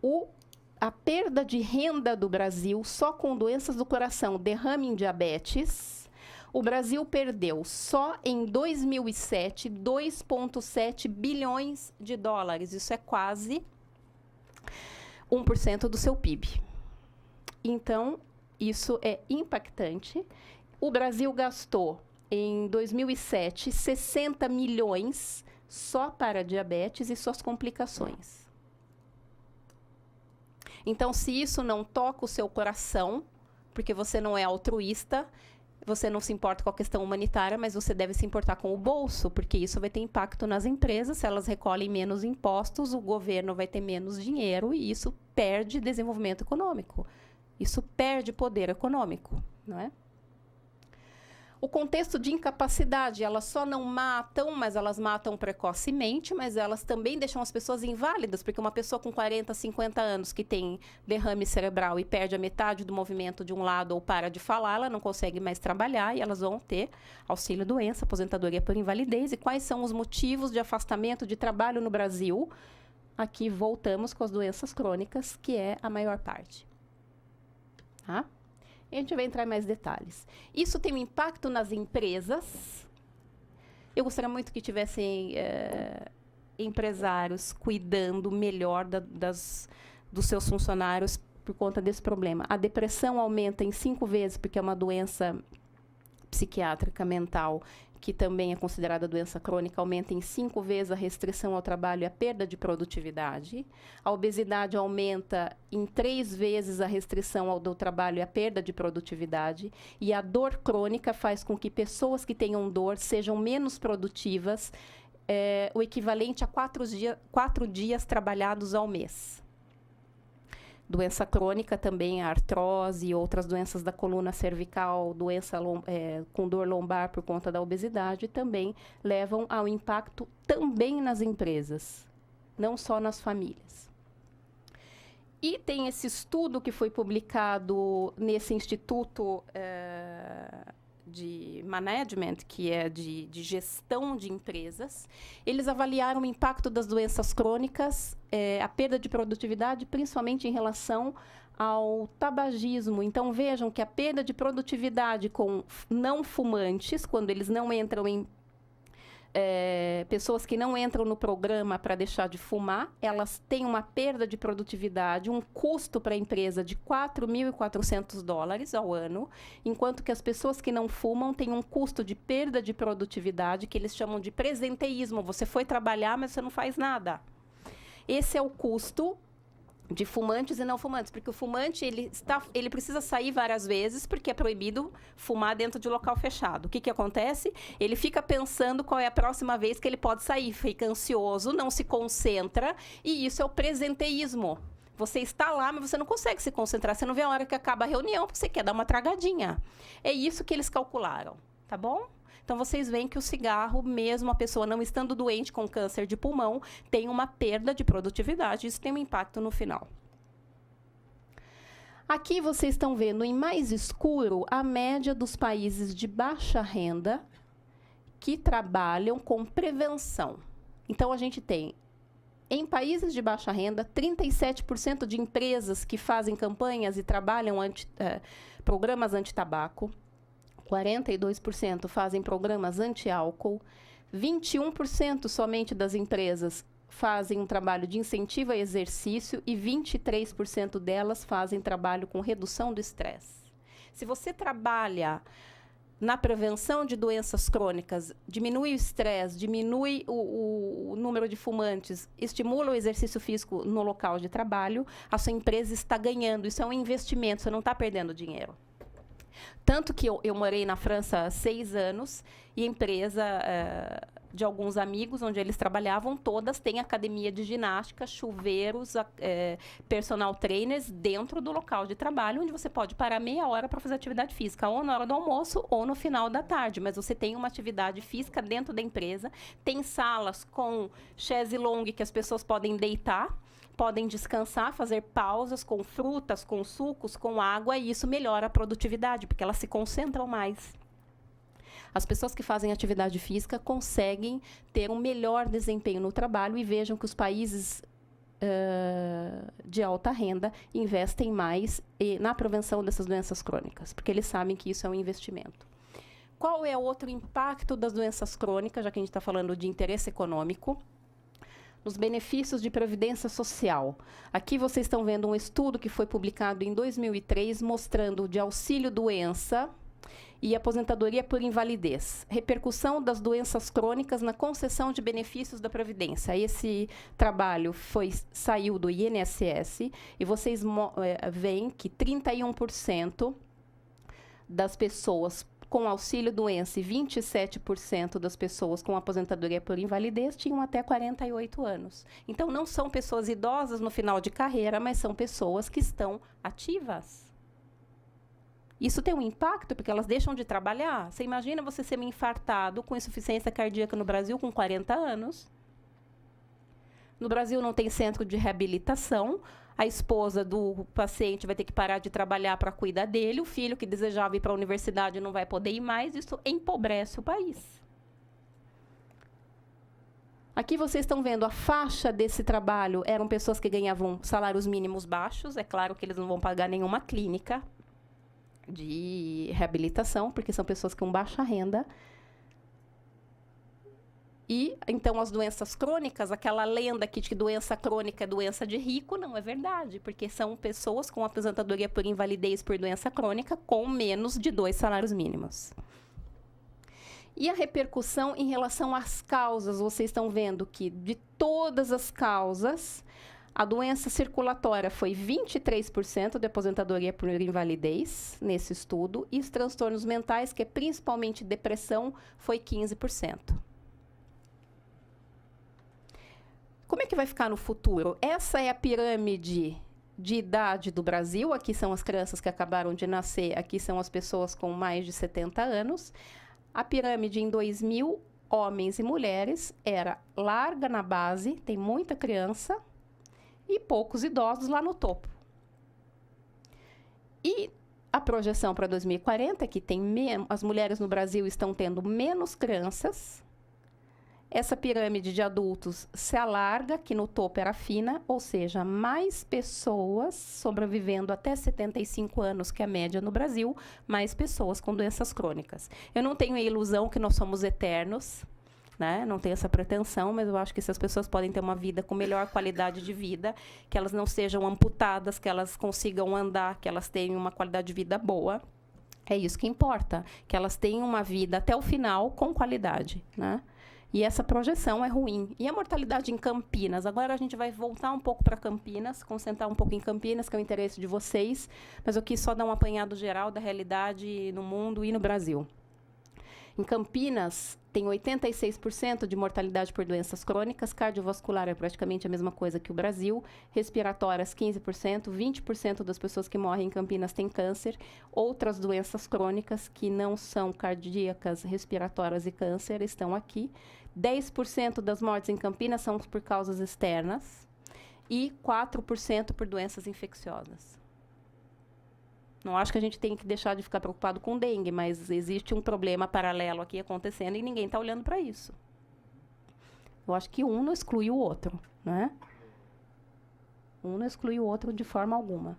a perda de renda do Brasil só com doenças do coração, derrame em diabetes. O Brasil perdeu só em 2007 2,7 bilhões de dólares. Isso é quase 1% do seu PIB. Então, isso é impactante. O Brasil gastou, em 2007, 60 milhões só para diabetes e suas complicações. Então, se isso não toca o seu coração, porque você não é altruísta, você não se importa com a questão humanitária, mas você deve se importar com o bolso, porque isso vai ter impacto nas empresas. Se elas recolhem menos impostos, o governo vai ter menos dinheiro e isso perde desenvolvimento econômico. Isso perde poder econômico, não é? O contexto de incapacidade, elas só não matam, mas elas matam precocemente, mas elas também deixam as pessoas inválidas, porque uma pessoa com 40, 50 anos que tem derrame cerebral e perde a metade do movimento de um lado ou para de falar, ela não consegue mais trabalhar e elas vão ter auxílio-doença, aposentadoria por invalidez. E quais são os motivos de afastamento de trabalho no Brasil? Aqui voltamos com as doenças crônicas, que é a maior parte. Tá? E a gente vai entrar em mais detalhes. Isso tem um impacto nas empresas. Eu gostaria muito que tivessem empresários cuidando melhor dos seus funcionários por conta desse problema. A depressão aumenta em 5 vezes, porque é uma doença psiquiátrica mental, que também é considerada doença crônica, aumenta em 5 vezes a restrição ao trabalho e a perda de produtividade. A obesidade aumenta em 3 vezes a restrição ao do trabalho e a perda de produtividade. E a dor crônica faz com que pessoas que tenham dor sejam menos produtivas, o equivalente a 4 dias trabalhados ao mês. Doença crônica também, a artrose e outras doenças da coluna cervical, doença com dor lombar por conta da obesidade, também levam ao impacto também nas empresas, não só nas famílias. E tem esse estudo que foi publicado nesse Instituto de Management, que é de gestão de empresas. Eles avaliaram o impacto das doenças crônicas, a perda de produtividade, principalmente em relação ao tabagismo. Então, vejam que a perda de produtividade com não fumantes, quando eles não entram em pessoas que não entram no programa para deixar de fumar, elas têm uma perda de produtividade, um custo para a empresa de $4.400 ao ano, enquanto que as pessoas que não fumam têm um custo de perda de produtividade, que eles chamam de presenteísmo. Você foi trabalhar, mas você não faz nada. Esse é o custo de fumantes e não fumantes, porque o fumante ele precisa sair várias vezes, porque é proibido fumar dentro de local fechado. O que acontece? Ele fica pensando qual é a próxima vez que ele pode sair, fica ansioso, não se concentra, e isso é o presenteísmo. Você está lá, mas você não consegue se concentrar, você não vê a hora que acaba a reunião, porque você quer dar uma tragadinha. É isso que eles calcularam, tá bom? Então, vocês veem que o cigarro, mesmo a pessoa não estando doente com câncer de pulmão, tem uma perda de produtividade. Isso tem um impacto no final. Aqui vocês estão vendo em mais escuro a média dos países de baixa renda que trabalham com prevenção. Então, a gente tem, em países de baixa renda, 37% de empresas que fazem campanhas e trabalham programas anti-tabaco. 42% fazem programas anti-álcool, 21% somente das empresas fazem um trabalho de incentivo a exercício e 23% delas fazem trabalho com redução do estresse. Se você trabalha na prevenção de doenças crônicas, diminui o estresse, diminui o número de fumantes, estimula o exercício físico no local de trabalho, a sua empresa está ganhando. Isso é um investimento, você não está perdendo dinheiro. Tanto que eu morei na França há 6 anos e a empresa de alguns amigos, onde eles trabalhavam, todas têm academia de ginástica, chuveiros, personal trainers dentro do local de trabalho, onde você pode parar meia hora para fazer atividade física, ou na hora do almoço ou no final da tarde. Mas você tem uma atividade física dentro da empresa, tem salas com chaise longue que as pessoas podem deitar, podem descansar, fazer pausas com frutas, com sucos, com água, e isso melhora a produtividade, porque elas se concentram mais. As pessoas que fazem atividade física conseguem ter um melhor desempenho no trabalho, e vejam que os países de alta renda investem mais na prevenção dessas doenças crônicas, porque eles sabem que isso é um investimento. Qual é o outro impacto das doenças crônicas, já que a gente está falando de interesse econômico? Nos benefícios de previdência social. Aqui vocês estão vendo um estudo que foi publicado em 2003, mostrando de auxílio-doença e aposentadoria por invalidez. Repercussão das doenças crônicas na concessão de benefícios da Previdência. Esse trabalho saiu do INSS e vocês veem que 31% das pessoas com auxílio-doença e 27% das pessoas com aposentadoria por invalidez tinham até 48 anos. Então, não são pessoas idosas no final de carreira, mas são pessoas que estão ativas. Isso tem um impacto, porque elas deixam de trabalhar. Você imagina você ser infartado com insuficiência cardíaca no Brasil com 40 anos. No Brasil não tem centro de reabilitação. A esposa do paciente vai ter que parar de trabalhar para cuidar dele. O filho que desejava ir para a universidade não vai poder ir mais. Isso empobrece o país. Aqui vocês estão vendo a faixa desse trabalho. Eram pessoas que ganhavam salários mínimos baixos. É claro que eles não vão pagar nenhuma clínica de reabilitação, porque são pessoas com baixa renda. E, então, as doenças crônicas, aquela lenda que de doença crônica é doença de rico, não é verdade, porque são pessoas com aposentadoria por invalidez por doença crônica com menos de 2 salários mínimos. E a repercussão em relação às causas, vocês estão vendo que de todas as causas, a doença circulatória foi 23% de aposentadoria por invalidez nesse estudo, e os transtornos mentais, que é principalmente depressão, foi 15%. Como é que vai ficar no futuro? Essa é a pirâmide de idade do Brasil. Aqui são as crianças que acabaram de nascer, aqui são as pessoas com mais de 70 anos. A pirâmide em 2000, homens e mulheres, era larga na base, tem muita criança, e poucos idosos lá no topo. E a projeção para 2040 é que as mulheres no Brasil estão tendo menos crianças. Essa pirâmide de adultos se alarga, que no topo era fina, ou seja, mais pessoas sobrevivendo até 75 anos, que é a média no Brasil, mais pessoas com doenças crônicas. Eu não tenho a ilusão que nós somos eternos, né? Não tenho essa pretensão, mas eu acho que essas pessoas podem ter uma vida com melhor qualidade de vida, que elas não sejam amputadas, que elas consigam andar, que elas tenham uma qualidade de vida boa. É isso que importa, que elas tenham uma vida até o final com qualidade, né? E essa projeção é ruim. E a mortalidade em Campinas? Agora a gente vai voltar um pouco para Campinas, concentrar um pouco em Campinas, que é o interesse de vocês, mas eu quis só dar um apanhado geral da realidade no mundo e no Brasil. Em Campinas, tem 86% de mortalidade por doenças crônicas, cardiovascular é praticamente a mesma coisa que o Brasil, respiratórias 15%, 20% das pessoas que morrem em Campinas têm câncer, outras doenças crônicas que não são cardíacas, respiratórias e câncer estão aqui. 10% das mortes em Campinas são por causas externas e 4% por doenças infecciosas. Não acho que a gente tem que deixar de ficar preocupado com dengue, mas existe um problema paralelo aqui acontecendo e ninguém está olhando para isso. Eu acho que um não exclui o outro, né? Um não exclui o outro de forma alguma.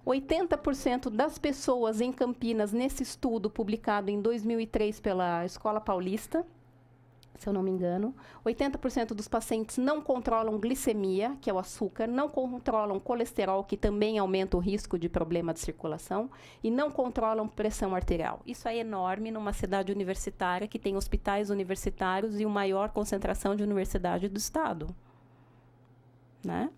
80% das pessoas em Campinas, nesse estudo publicado em 2003 pela Escola Paulista, se eu não me engano, 80% dos pacientes não controlam glicemia, que é o açúcar, não controlam colesterol, que também aumenta o risco de problema de circulação, e não controlam pressão arterial. Isso é enorme numa cidade universitária que tem hospitais universitários e a maior concentração de universidade do estado, né?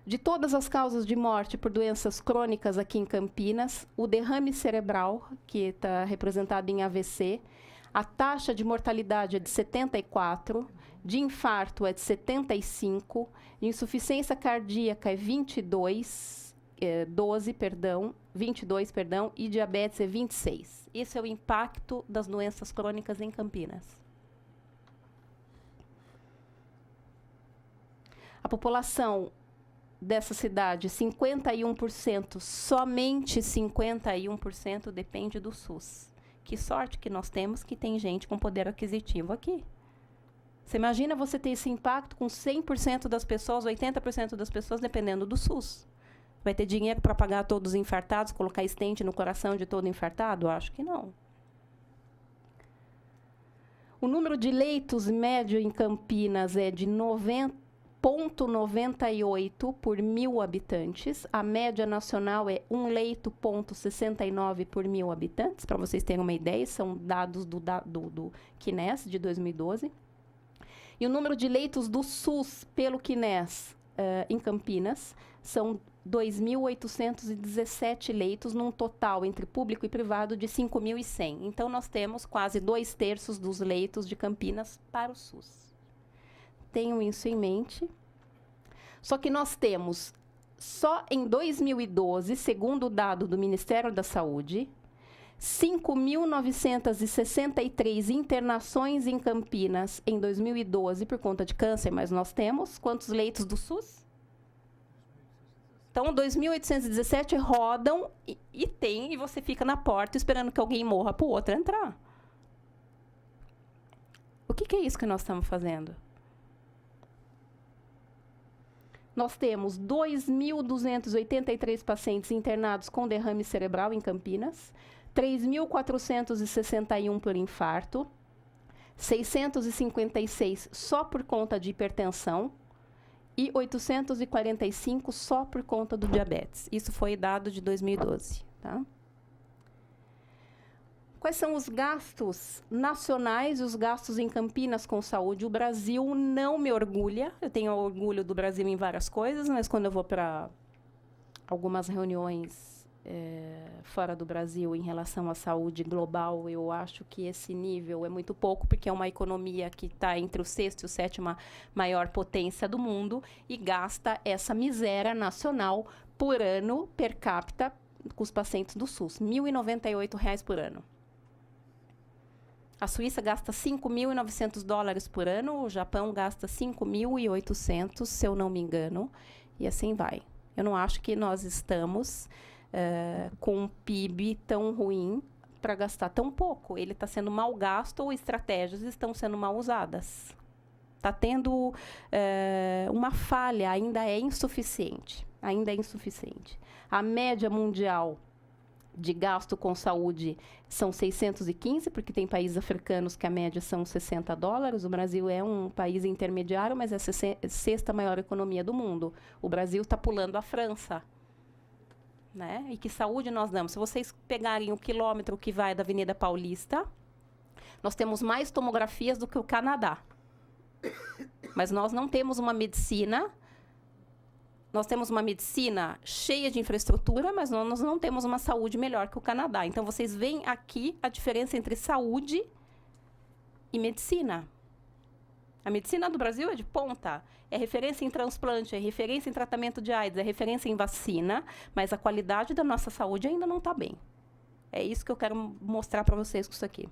De todas as causas de morte por doenças crônicas aqui em Campinas, o derrame cerebral, que está representado em AVC, a taxa de mortalidade é de 74, de infarto é de 75, de insuficiência cardíaca é 22, e diabetes é 26. Esse é o impacto das doenças crônicas em Campinas. A população dessa cidade, 51%, somente 51% depende do SUS. Que sorte que nós temos que tem gente com poder aquisitivo aqui. Você imagina você ter esse impacto com 100% das pessoas, 80% das pessoas dependendo do SUS. Vai ter dinheiro para pagar todos os infartados, colocar stent no coração de todo infartado? Acho que não. O número de leitos médio em Campinas é de 0,98 por 1.000 habitantes. A média nacional é 1 leito,69 por 1.000 habitantes. Para vocês terem uma ideia, são dados do CNES de 2012. E o número de leitos do SUS pelo CNES em Campinas são 2.817 leitos, num total entre público e privado de 5.100. Então, nós temos quase 2/3 dos leitos de Campinas para o SUS. Tenham isso em mente. Só que nós temos, só em 2012, segundo o dado do Ministério da Saúde, 5.963 internações em Campinas em 2012 por conta de câncer, mas nós temos quantos leitos do SUS? Então, 2.817 rodam e você fica na porta esperando que alguém morra para o outro entrar. O que é isso que nós estamos fazendo? Nós temos 2.283 pacientes internados com derrame cerebral em Campinas, 3.461 por infarto, 656 só por conta de hipertensão e 845 só por conta do diabetes. Isso foi dado de 2012. Tá? Quais são os gastos nacionais e os gastos em Campinas com saúde? O Brasil não me orgulha. Eu tenho orgulho do Brasil em várias coisas, mas quando eu vou para algumas reuniões fora do Brasil em relação à saúde global, eu acho que esse nível é muito pouco, porque é uma economia que está entre o 6ª e o 7ª maior potência do mundo e gasta essa miséria nacional por ano, per capita, com os pacientes do SUS, R$ 1.098 por ano. A Suíça gasta $5.900 por ano, o Japão gasta 5.800, se eu não me engano, e assim vai. Eu não acho que nós estamos com um PIB tão ruim para gastar tão pouco. Ele está sendo mal gasto ou estratégias estão sendo mal usadas. Está tendo uma falha, ainda é insuficiente. Ainda é insuficiente. A média mundial de gasto com saúde são 615, porque tem países africanos que a média são $60. O Brasil é um país intermediário, mas é a 6ª maior economia do mundo. O Brasil está pulando a França. Né? E que saúde nós damos? Se vocês pegarem o quilômetro que vai da Avenida Paulista, nós temos mais tomografias do que o Canadá. Mas nós não temos uma medicina. Nós temos uma medicina cheia de infraestrutura, mas nós não temos uma saúde melhor que o Canadá. Então, vocês veem aqui a diferença entre saúde e medicina. A medicina do Brasil é de ponta. É referência em transplante, é referência em tratamento de AIDS, é referência em vacina, mas a qualidade da nossa saúde ainda não está bem. É isso que eu quero mostrar para vocês com isso aqui.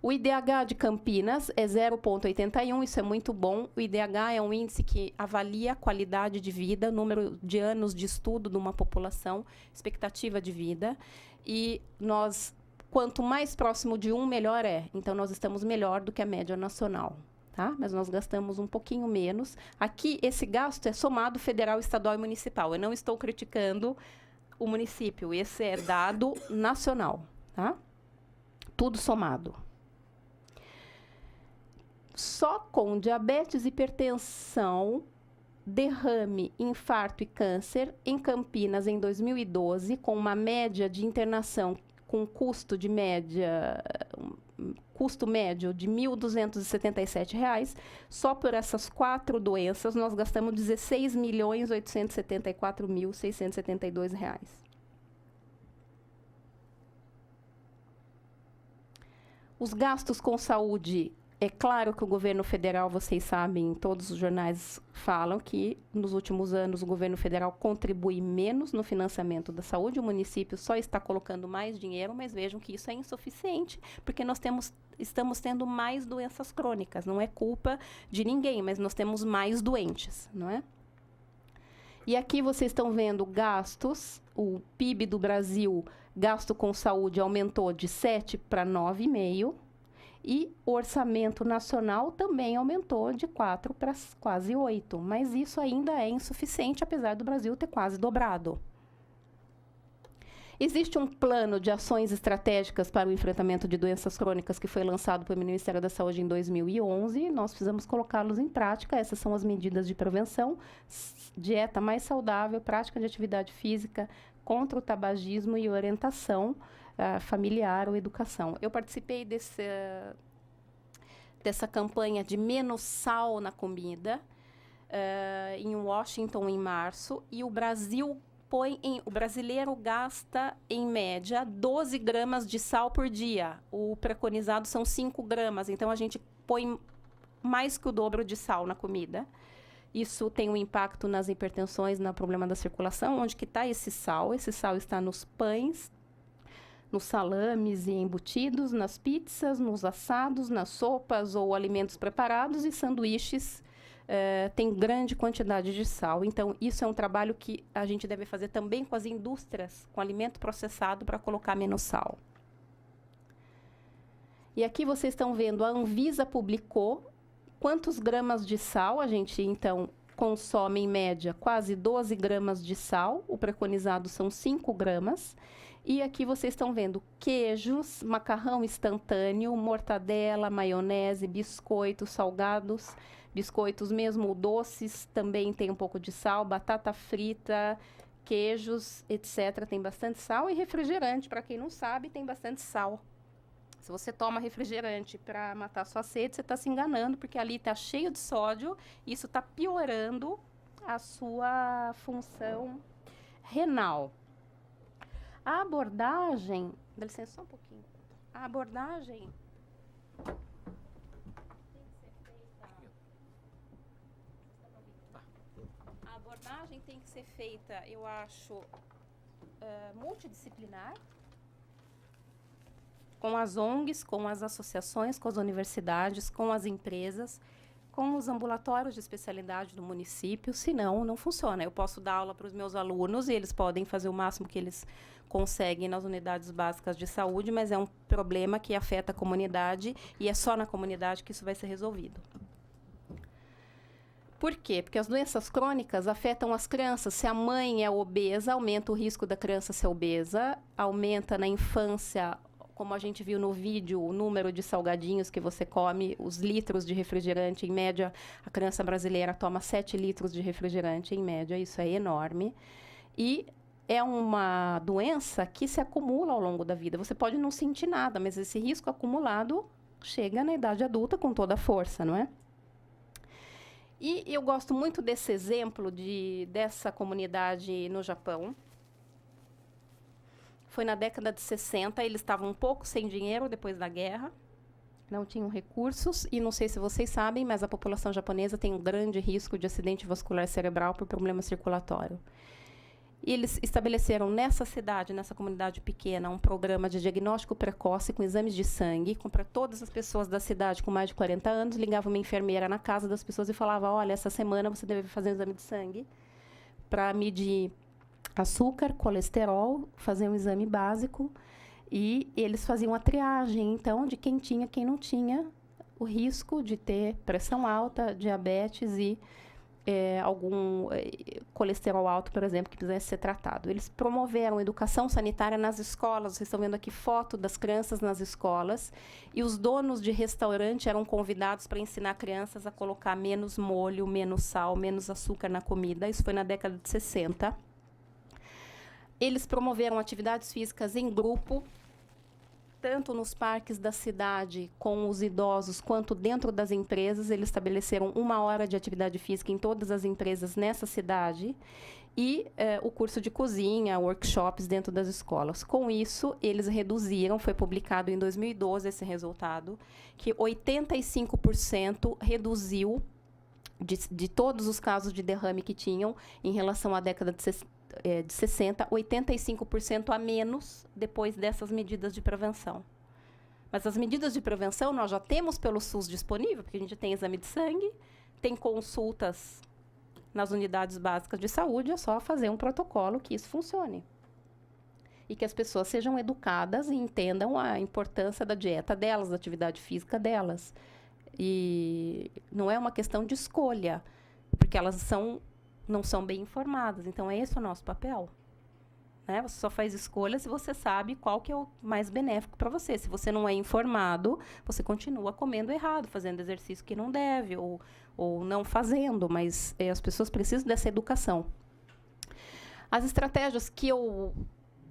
O IDH de Campinas é 0,81, isso é muito bom. O IDH é um índice que avalia a qualidade de vida, número de anos de estudo de uma população, expectativa de vida. E nós, quanto mais próximo de 1, melhor é. Então, nós estamos melhor do que a média nacional. Tá? Mas nós gastamos um pouquinho menos. Aqui, esse gasto é somado federal, estadual e municipal. Eu não estou criticando o município. Esse é dado nacional. Tá? Tudo somado. Só com diabetes, hipertensão, derrame, infarto e câncer, em Campinas, em 2012, com uma média de internação com custo de média, custo médio de R$ 1.277. Só por essas 4 doenças, nós gastamos R$ 16.874.672. Os gastos com saúde, é claro que o governo federal, vocês sabem, todos os jornais falam que nos últimos anos o governo federal contribui menos no financiamento da saúde, o município só está colocando mais dinheiro, mas vejam que isso é insuficiente, porque nós estamos tendo mais doenças crônicas, não é culpa de ninguém, mas nós temos mais doentes, não é? E aqui vocês estão vendo gastos, o PIB do Brasil, gasto com saúde aumentou de 7 para 9,5%, e o orçamento nacional também aumentou de 4 para quase 8, mas isso ainda é insuficiente, apesar do Brasil ter quase dobrado. Existe um plano de ações estratégicas para o enfrentamento de doenças crônicas que foi lançado pelo Ministério da Saúde em 2011. Nós precisamos colocá-los em prática. Essas são as medidas de prevenção: dieta mais saudável, prática de atividade física, contra o tabagismo e orientação familiar ou educação. Eu participei dessa campanha de menos sal na comida em Washington em março, e o brasileiro gasta, em média, 12 gramas de sal por dia. O preconizado são 5 gramas, então a gente põe mais que o dobro de sal na comida. Isso tem um impacto nas hipertensões, no problema da circulação. Onde que está esse sal? Esse sal está nos pães, nos salames e embutidos, nas pizzas, nos assados, nas sopas ou alimentos preparados, e sanduíches tem grande quantidade de sal. Então, isso é um trabalho que a gente deve fazer também com as indústrias, com alimento processado, para colocar menos sal. E aqui vocês estão vendo, a Anvisa publicou quantos gramas de sal a gente, então, consome, em média, quase 12 gramas de sal. O preconizado são 5 gramas. E aqui vocês estão vendo queijos, macarrão instantâneo, mortadela, maionese, biscoitos, salgados, biscoitos mesmo, doces também tem um pouco de sal, batata frita, queijos, etc. Tem bastante sal, e refrigerante, para quem não sabe, tem bastante sal. Se você toma refrigerante para matar sua sede, você está se enganando, porque ali está cheio de sódio, e isso está piorando a sua função renal. A abordagem... Dá licença só um pouquinho. A abordagem... A abordagem tem que ser feita, eu acho, multidisciplinar, com as ONGs, com as associações, com as universidades, com as empresas, com os ambulatórios de especialidade do município, senão não funciona. Eu posso dar aula para os meus alunos e eles podem fazer o máximo que eles conseguem nas unidades básicas de saúde, mas é um problema que afeta a comunidade, e é só na comunidade que isso vai ser resolvido. Por quê? Porque as doenças crônicas afetam as crianças. Se a mãe é obesa, aumenta o risco da criança ser obesa, aumenta na infância, como a gente viu no vídeo, o número de salgadinhos que você come, os litros de refrigerante, em média, a criança brasileira toma 7 litros de refrigerante, em média, isso é enorme. E é uma doença que se acumula ao longo da vida. Você pode não sentir nada, mas esse risco acumulado chega na idade adulta com toda a força, não é? E eu gosto muito desse exemplo dessa comunidade no Japão. Foi na década de 60, eles estavam um pouco sem dinheiro depois da guerra, não tinham recursos, e não sei se vocês sabem, mas a população japonesa tem um grande risco de acidente vascular cerebral por problema circulatório. E eles estabeleceram nessa cidade, nessa comunidade pequena, um programa de diagnóstico precoce com exames de sangue, para todas as pessoas da cidade com mais de 40 anos, ligava uma enfermeira na casa das pessoas e falava: olha, essa semana você deve fazer um exame de sangue para medir açúcar, colesterol, fazer um exame básico, e eles faziam a triagem, então, de quem tinha, quem não tinha o risco de ter pressão alta, diabetes e algum colesterol alto, por exemplo, que precisasse ser tratado. Eles promoveram educação sanitária nas escolas. Vocês estão vendo aqui foto das crianças nas escolas, e os donos de restaurante eram convidados para ensinar crianças a colocar menos molho, menos sal, menos açúcar na comida. Isso foi na década de 60. Eles promoveram atividades físicas em grupo, tanto nos parques da cidade com os idosos, quanto dentro das empresas. Eles estabeleceram 1 hora de atividade física em todas as empresas nessa cidade. E o curso de cozinha, workshops dentro das escolas. Com isso, eles reduziram, foi publicado em 2012 esse resultado, que 85% reduziu de todos os casos de derrame que tinham em relação à década de 60, 85% a menos depois dessas medidas de prevenção. Mas as medidas de prevenção nós já temos pelo SUS disponível, porque a gente tem exame de sangue, tem consultas nas unidades básicas de saúde, é só fazer um protocolo que isso funcione. E que as pessoas sejam educadas e entendam a importância da dieta delas, da atividade física delas. E não é uma questão de escolha, porque elas não são bem informadas. Então, é esse o nosso papel. Né? Você só faz escolha se você sabe qual que é o mais benéfico para você. Se você não é informado, você continua comendo errado, fazendo exercício que não deve, ou não fazendo, mas as pessoas precisam dessa educação. As estratégias que eu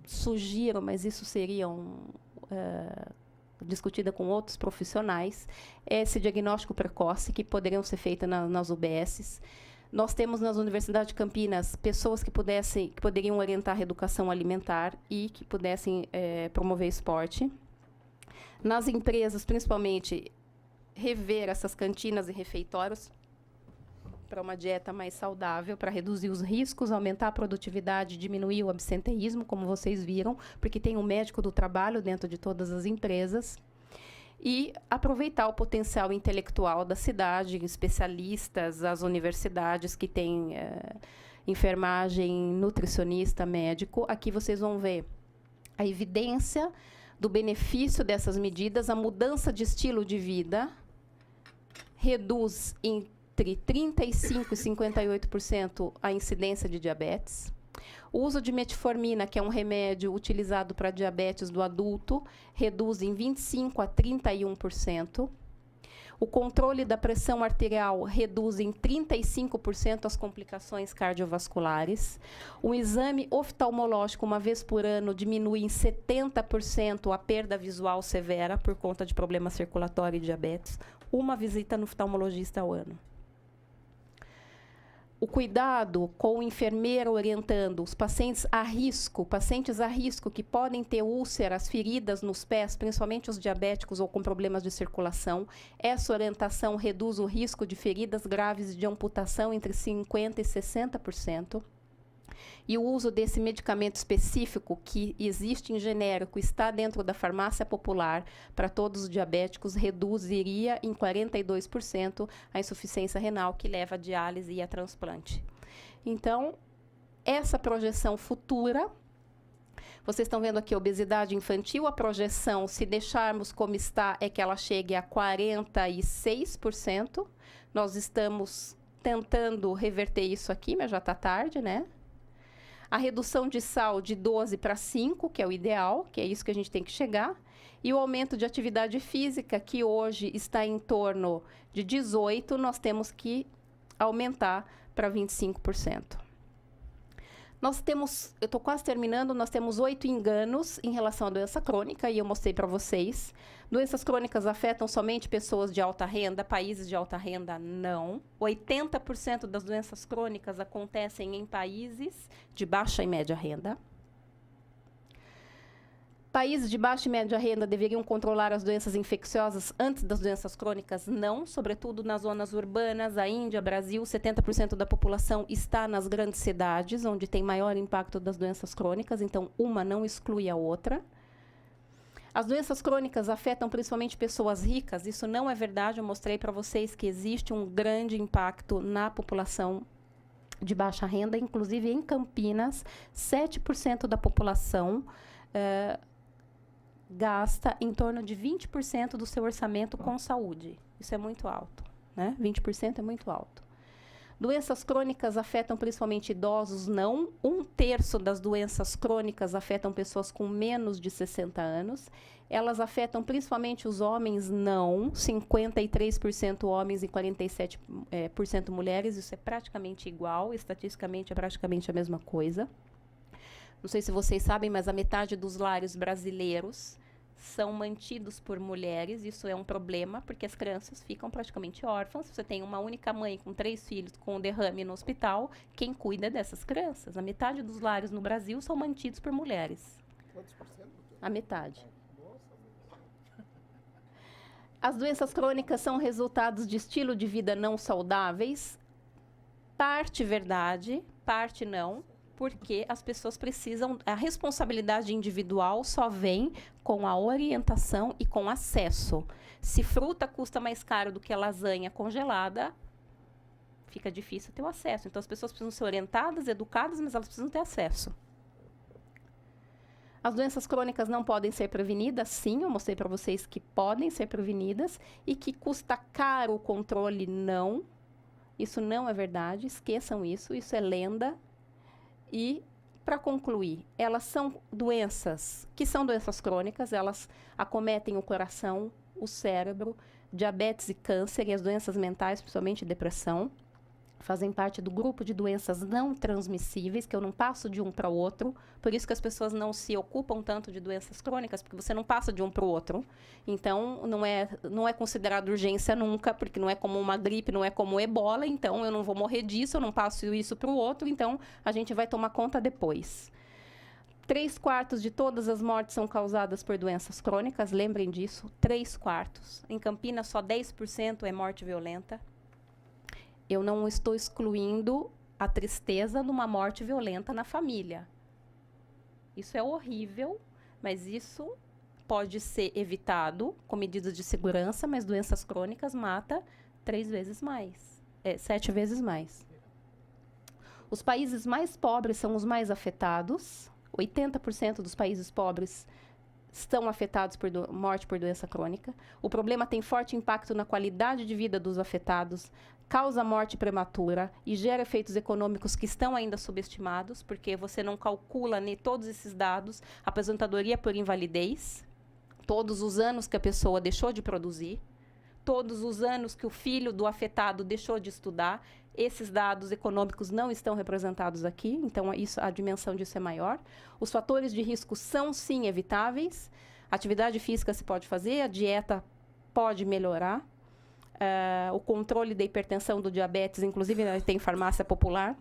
sugiro, mas isso seriam discutida com outros profissionais, é esse diagnóstico precoce, que poderiam ser feitas nas UBSs. Nós temos nas universidades de Campinas pessoas que poderiam orientar a educação alimentar e que pudessem promover esporte. Nas empresas, principalmente, rever essas cantinas e refeitórios para uma dieta mais saudável, para reduzir os riscos, aumentar a produtividade, diminuir o absenteísmo, como vocês viram, porque tem um médico do trabalho dentro de todas as empresas. E aproveitar o potencial intelectual da cidade, especialistas, as universidades que têm enfermagem, nutricionista, médico. Aqui vocês vão ver a evidência do benefício dessas medidas. A mudança de estilo de vida reduz entre 35% e 58% a incidência de diabetes. O uso de metformina, que é um remédio utilizado para diabetes do adulto, reduz em 25% a 31%. O controle da pressão arterial reduz em 35% as complicações cardiovasculares. O exame oftalmológico, uma vez por ano, diminui em 70% a perda visual severa por conta de problema circulatório e diabetes. Uma visita no oftalmologista ao ano. O cuidado com o enfermeiro orientando os pacientes a risco que podem ter úlceras, feridas nos pés, principalmente os diabéticos ou com problemas de circulação. Essa orientação reduz o risco de feridas graves e de amputação entre 50% e 60%. E o uso desse medicamento específico, que existe em genérico, está dentro da farmácia popular para todos os diabéticos, reduziria em 42% a insuficiência renal, que leva a diálise e a transplante. Então, essa projeção futura, vocês estão vendo aqui a obesidade infantil, a projeção, se deixarmos como está, é que ela chegue a 46%. Nós estamos tentando reverter isso aqui, mas já está tarde, né? A redução de sal de 12 para 5, que é o ideal, que é isso que a gente tem que chegar. E o aumento de atividade física, que hoje está em torno de 18%, nós temos que aumentar para 25%. Nós temos, eu estou quase terminando, nós temos 8 enganos em relação à doença crônica, e eu mostrei para vocês. Doenças crônicas afetam somente pessoas de alta renda, países de alta renda, não. 80% das doenças crônicas acontecem em países de baixa e média renda. Países de baixa e média renda deveriam controlar as doenças infecciosas antes das doenças crônicas? Não, sobretudo nas zonas urbanas. A Índia, Brasil, 70% da população está nas grandes cidades, onde tem maior impacto das doenças crônicas, então uma não exclui a outra. As doenças crônicas afetam principalmente pessoas ricas. Isso não é verdade, eu mostrei para vocês que existe um grande impacto na população de baixa renda, inclusive em Campinas, 7% da população gasta em torno de 20% do seu orçamento com saúde. Isso é muito alto, né? 20% é muito alto. Doenças crônicas afetam principalmente idosos? Não. 1/3 das doenças crônicas afetam pessoas com menos de 60 anos. Elas afetam principalmente os homens? Não. 53% homens e 47% mulheres. Isso é praticamente igual. Estatisticamente é praticamente a mesma coisa. Não sei se vocês sabem, mas a metade dos lares brasileiros são mantidos por mulheres. Isso é um problema, porque as crianças ficam praticamente órfãs. Se você tem uma única mãe com 3 filhos com um derrame no hospital, quem cuida dessas crianças? A metade dos lares no Brasil são mantidos por mulheres. Quantos por cento? A metade. As doenças crônicas são resultados de estilo de vida não saudáveis? Parte verdade, parte não, porque as pessoas precisam... A responsabilidade individual só vem com a orientação e com acesso. Se fruta custa mais caro do que a lasanha congelada, fica difícil ter o acesso. Então, as pessoas precisam ser orientadas, educadas, mas elas precisam ter acesso. As doenças crônicas não podem ser prevenidas? Sim, eu mostrei para vocês que podem ser prevenidas. E que custa caro o controle? Não. Isso não é verdade, esqueçam isso, isso é lenda. E, para concluir, elas são doenças que são doenças crônicas, elas acometem o coração, o cérebro, diabetes e câncer, e as doenças mentais, principalmente depressão. Fazem parte do grupo de doenças não transmissíveis, que eu não passo de um para o outro. Por isso que as pessoas não se ocupam tanto de doenças crônicas, porque você não passa de um para o outro. Então, não é considerado urgência nunca, porque não é como uma gripe, não é como ebola. Então, eu não vou morrer disso, eu não passo isso para o outro. Então, a gente vai tomar conta depois. 3/4 de todas as mortes são causadas por doenças crônicas, lembrem disso. 3/4. Em Campinas, só 10% é morte violenta. Eu não estou excluindo a tristeza de uma morte violenta na família. Isso é horrível, mas isso pode ser evitado com medidas de segurança, mas doenças crônicas mata 3 vezes mais, 7 vezes mais. Os países mais pobres são os mais afetados. 80% dos países pobres estão afetados por morte por doença crônica. O problema tem forte impacto na qualidade de vida dos afetados, causa morte prematura e gera efeitos econômicos que estão ainda subestimados, porque você não calcula todos esses dados, aposentadoria por invalidez, todos os anos que a pessoa deixou de produzir, todos os anos que o filho do afetado deixou de estudar. Esses dados econômicos não estão representados aqui, então a dimensão disso é maior. Os fatores de risco são, sim, evitáveis. A atividade física se pode fazer, a dieta pode melhorar. O controle da hipertensão, do diabetes, inclusive tem farmácia popular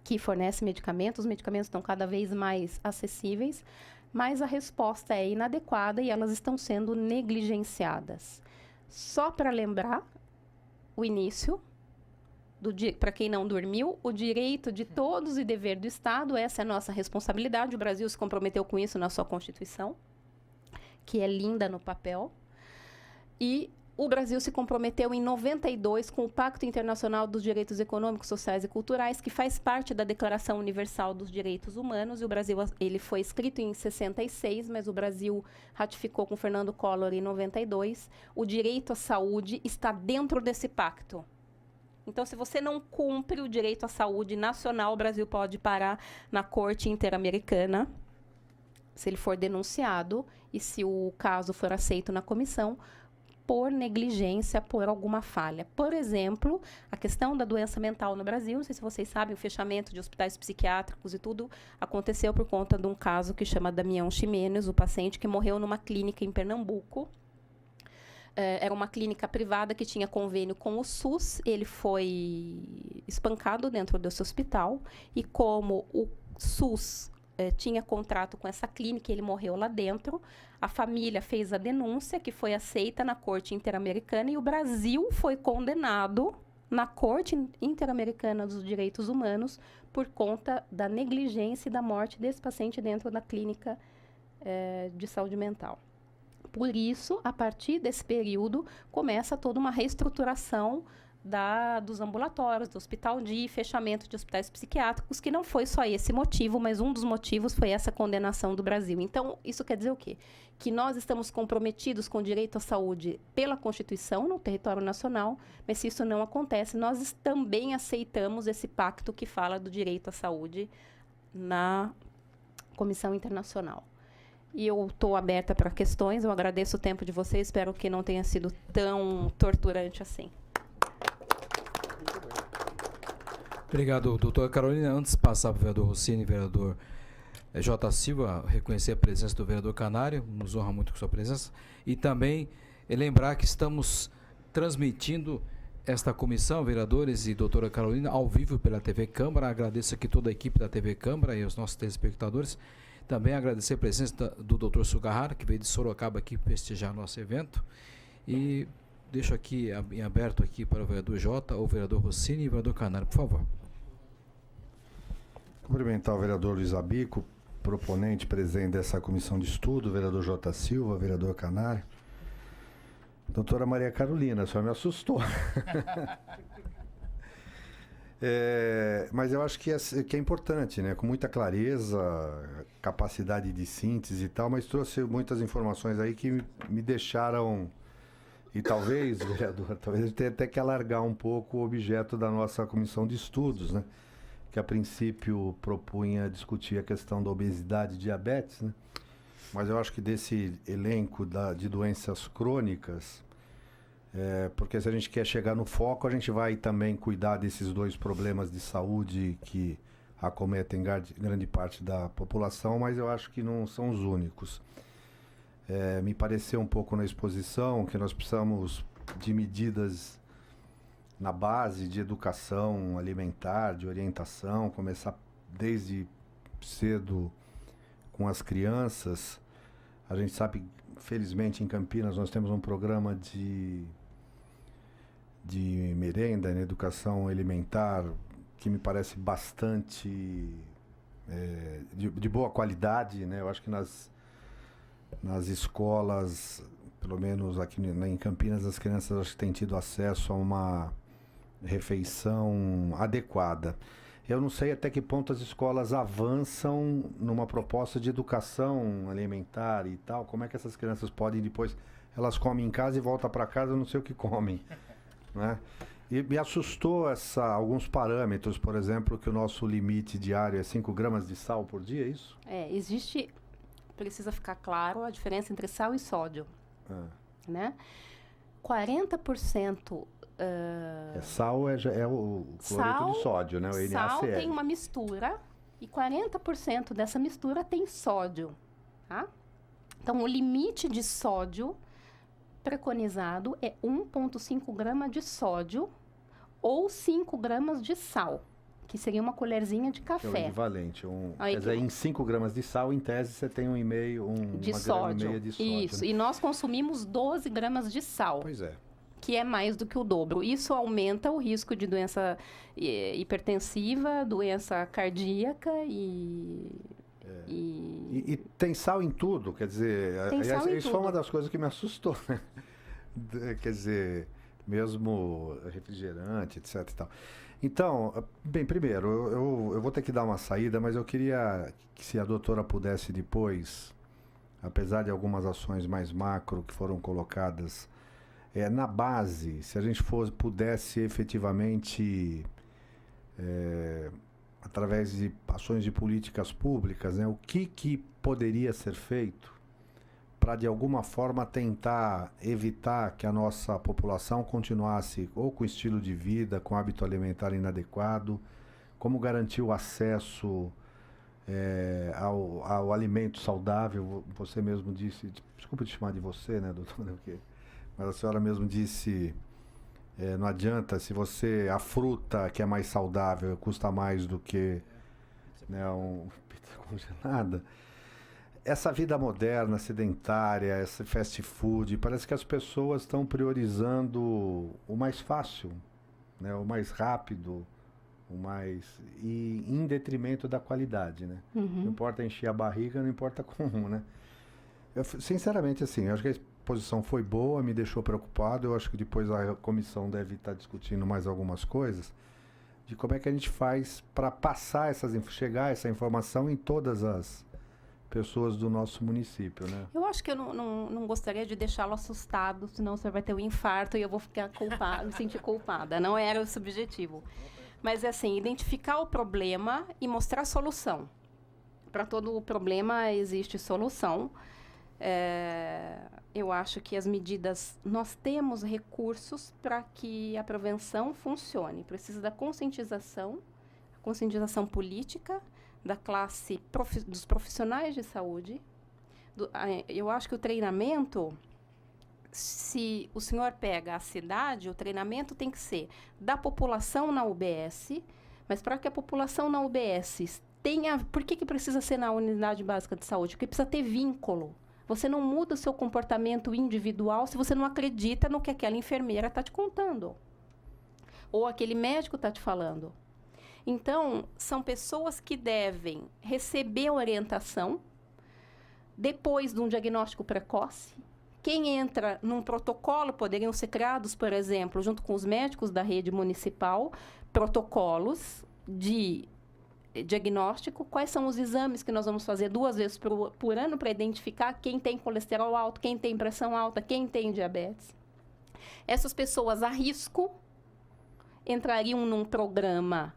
que fornece medicamentos. Os medicamentos estão cada vez mais acessíveis, mas a resposta é inadequada e elas estão sendo negligenciadas. Só para lembrar o início, para quem não dormiu, o direito de todos e dever do Estado, essa é a nossa responsabilidade. O Brasil se comprometeu com isso na sua Constituição, que é linda no papel. E o Brasil se comprometeu em 92 com o Pacto Internacional dos Direitos Econômicos, Sociais e Culturais, que faz parte da Declaração Universal dos Direitos Humanos. E o Brasil, ele foi escrito em 66, mas o Brasil ratificou com Fernando Collor em 92. O direito à saúde está dentro desse pacto. Então, se você não cumpre o direito à saúde nacional, o Brasil pode parar na Corte Interamericana, se ele for denunciado e se o caso for aceito na comissão, por negligência, por alguma falha. Por exemplo, a questão da doença mental no Brasil, não sei se vocês sabem, o fechamento de hospitais psiquiátricos e tudo aconteceu por conta de um caso que chama Damião Ximenes, o paciente que morreu numa clínica em Pernambuco. Era uma clínica privada que tinha convênio com o SUS, ele foi espancado dentro desse hospital e como o SUS tinha contrato com essa clínica, ele morreu lá dentro. A família fez a denúncia, que foi aceita na Corte Interamericana, e o Brasil foi condenado na Corte Interamericana dos Direitos Humanos por conta da negligência e da morte desse paciente dentro da clínica de saúde mental. Por isso, a partir desse período, começa toda uma reestruturação dos ambulatórios, do hospital fechamento de hospitais psiquiátricos, que não foi só esse motivo, mas um dos motivos foi essa condenação do Brasil. Então, isso quer dizer o quê? Que nós estamos comprometidos com o direito à saúde pela Constituição, no território nacional, mas se isso não acontece, nós também aceitamos esse pacto que fala do direito à saúde na Comissão Internacional. E eu estou aberta para questões, eu agradeço o tempo de vocês, espero que não tenha sido tão torturante assim. Obrigado, doutora Carolina. Antes de passar para o vereador Rossini, vereador J. Silva, reconhecer a presença do vereador Canário, nos honra muito com sua presença, e também lembrar que estamos transmitindo esta comissão, vereadores e doutora Carolina, ao vivo pela TV Câmara. Agradeço aqui toda a equipe da TV Câmara e os nossos telespectadores. Também agradecer a presença do doutor Sugahara, que veio de Sorocaba aqui prestigiar nosso evento. E deixo aqui em aberto aqui para o vereador Jota, o vereador Rossini e o vereador Canário, por favor. Cumprimentar o vereador Luiz Abico, proponente, presidente dessa comissão de estudo, vereador J. Silva, vereador Canário. Doutora Maria Carolina, a senhora me assustou. Mas eu acho que é importante, né? Com muita clareza, capacidade de síntese e tal, mas trouxe muitas informações aí que me deixaram... E talvez, vereador, talvez a gente tenha até que alargar um pouco o objeto da nossa comissão de estudos, né? Que a princípio propunha discutir a questão da obesidade e diabetes, né? Mas eu acho que desse elenco de doenças crônicas, porque se a gente quer chegar no foco, a gente vai também cuidar desses dois problemas de saúde que acometem grande parte da população, mas eu acho que não são os únicos. Me pareceu um pouco na exposição que nós precisamos de medidas na base de educação alimentar, de orientação, começar desde cedo com as crianças. A gente sabe, felizmente, em Campinas, nós temos um programa de merenda, né, educação alimentar, que me parece bastante de boa qualidade, né? Eu acho que nas escolas, pelo menos aqui em Campinas, as crianças acho que têm tido acesso a uma refeição adequada. Eu não sei até que ponto as escolas avançam numa proposta de educação alimentar e tal. Como é que essas crianças podem depois... Elas comem em casa e voltam para casa, eu não sei o que comem, né? E me assustou alguns parâmetros, por exemplo, que o nosso limite diário é 5 gramas de sal por dia, é isso? Existe, precisa ficar claro, a diferença entre sal e sódio, né? 40%... Sal é o cloreto de sódio, né? O NaCl. Sal tem uma mistura e 40% dessa mistura tem sódio, tá? Então, o limite de sódio preconizado é 1,5 grama de sódio ou 5 gramas de sal, que seria uma colherzinha de café. É o equivalente. Quer dizer, em 5 gramas de sal, em tese, você tem uma grama e meia de sódio. Isso, né? E nós consumimos 12 gramas de sal. Pois é. Que é mais do que o dobro. Isso aumenta o risco de doença hipertensiva, doença cardíaca e tem sal em tudo, quer dizer, isso foi uma das coisas que me assustou, né? Quer dizer, mesmo refrigerante, etc e tal. Então, bem, primeiro, eu vou ter que dar uma saída, mas eu queria que se a doutora pudesse depois, apesar de algumas ações mais macro que foram colocadas, na base, se a gente pudesse efetivamente, através de ações de políticas públicas, né, o que poderia ser feito para, de alguma forma, tentar evitar que a nossa população continuasse ou com estilo de vida, com hábito alimentar inadequado, como garantir o acesso ao alimento saudável. Você mesmo disse, desculpa te chamar de você, né, doutora, mas a senhora mesmo disse, não adianta, se a fruta que é mais saudável custa mais do que, né, pizza congelada. Essa vida moderna, sedentária, esse fast food, parece que as pessoas estão priorizando o mais fácil, né, o mais rápido, e em detrimento da qualidade, né? Não importa encher a barriga, não importa como, né? Sinceramente, assim, eu acho que a exposição foi boa, me deixou preocupado. Eu acho que depois a comissão deve estar discutindo mais algumas coisas de como é que a gente faz para passar chegar essa informação em todas as pessoas do nosso município, né? Eu acho que eu não gostaria de deixá-lo assustado, senão você vai ter um infarto e eu vou ficar me sentir culpada. Não era o objetivo. Mas, assim, identificar o problema e mostrar a solução. Para todo o problema existe solução. Eu acho que as medidas... Nós temos recursos para que a prevenção funcione. Precisa da conscientização política, da classe dos profissionais de saúde. Eu acho que o treinamento, se o senhor pega a cidade, o treinamento tem que ser da população na UBS, mas para que a população na UBS tenha... Por que precisa ser na unidade básica de saúde? Porque precisa ter vínculo. Você não muda o seu comportamento individual se você não acredita no que aquela enfermeira está te contando. Ou aquele médico está te falando. Então, são pessoas que devem receber orientação depois de um diagnóstico precoce. Quem entra num protocolo, poderiam ser criados, por exemplo, junto com os médicos da rede municipal, protocolos de diagnóstico, quais são os exames que nós vamos fazer 2 vezes por ano para identificar quem tem colesterol alto, quem tem pressão alta, quem tem diabetes. Essas pessoas a risco entrariam num programa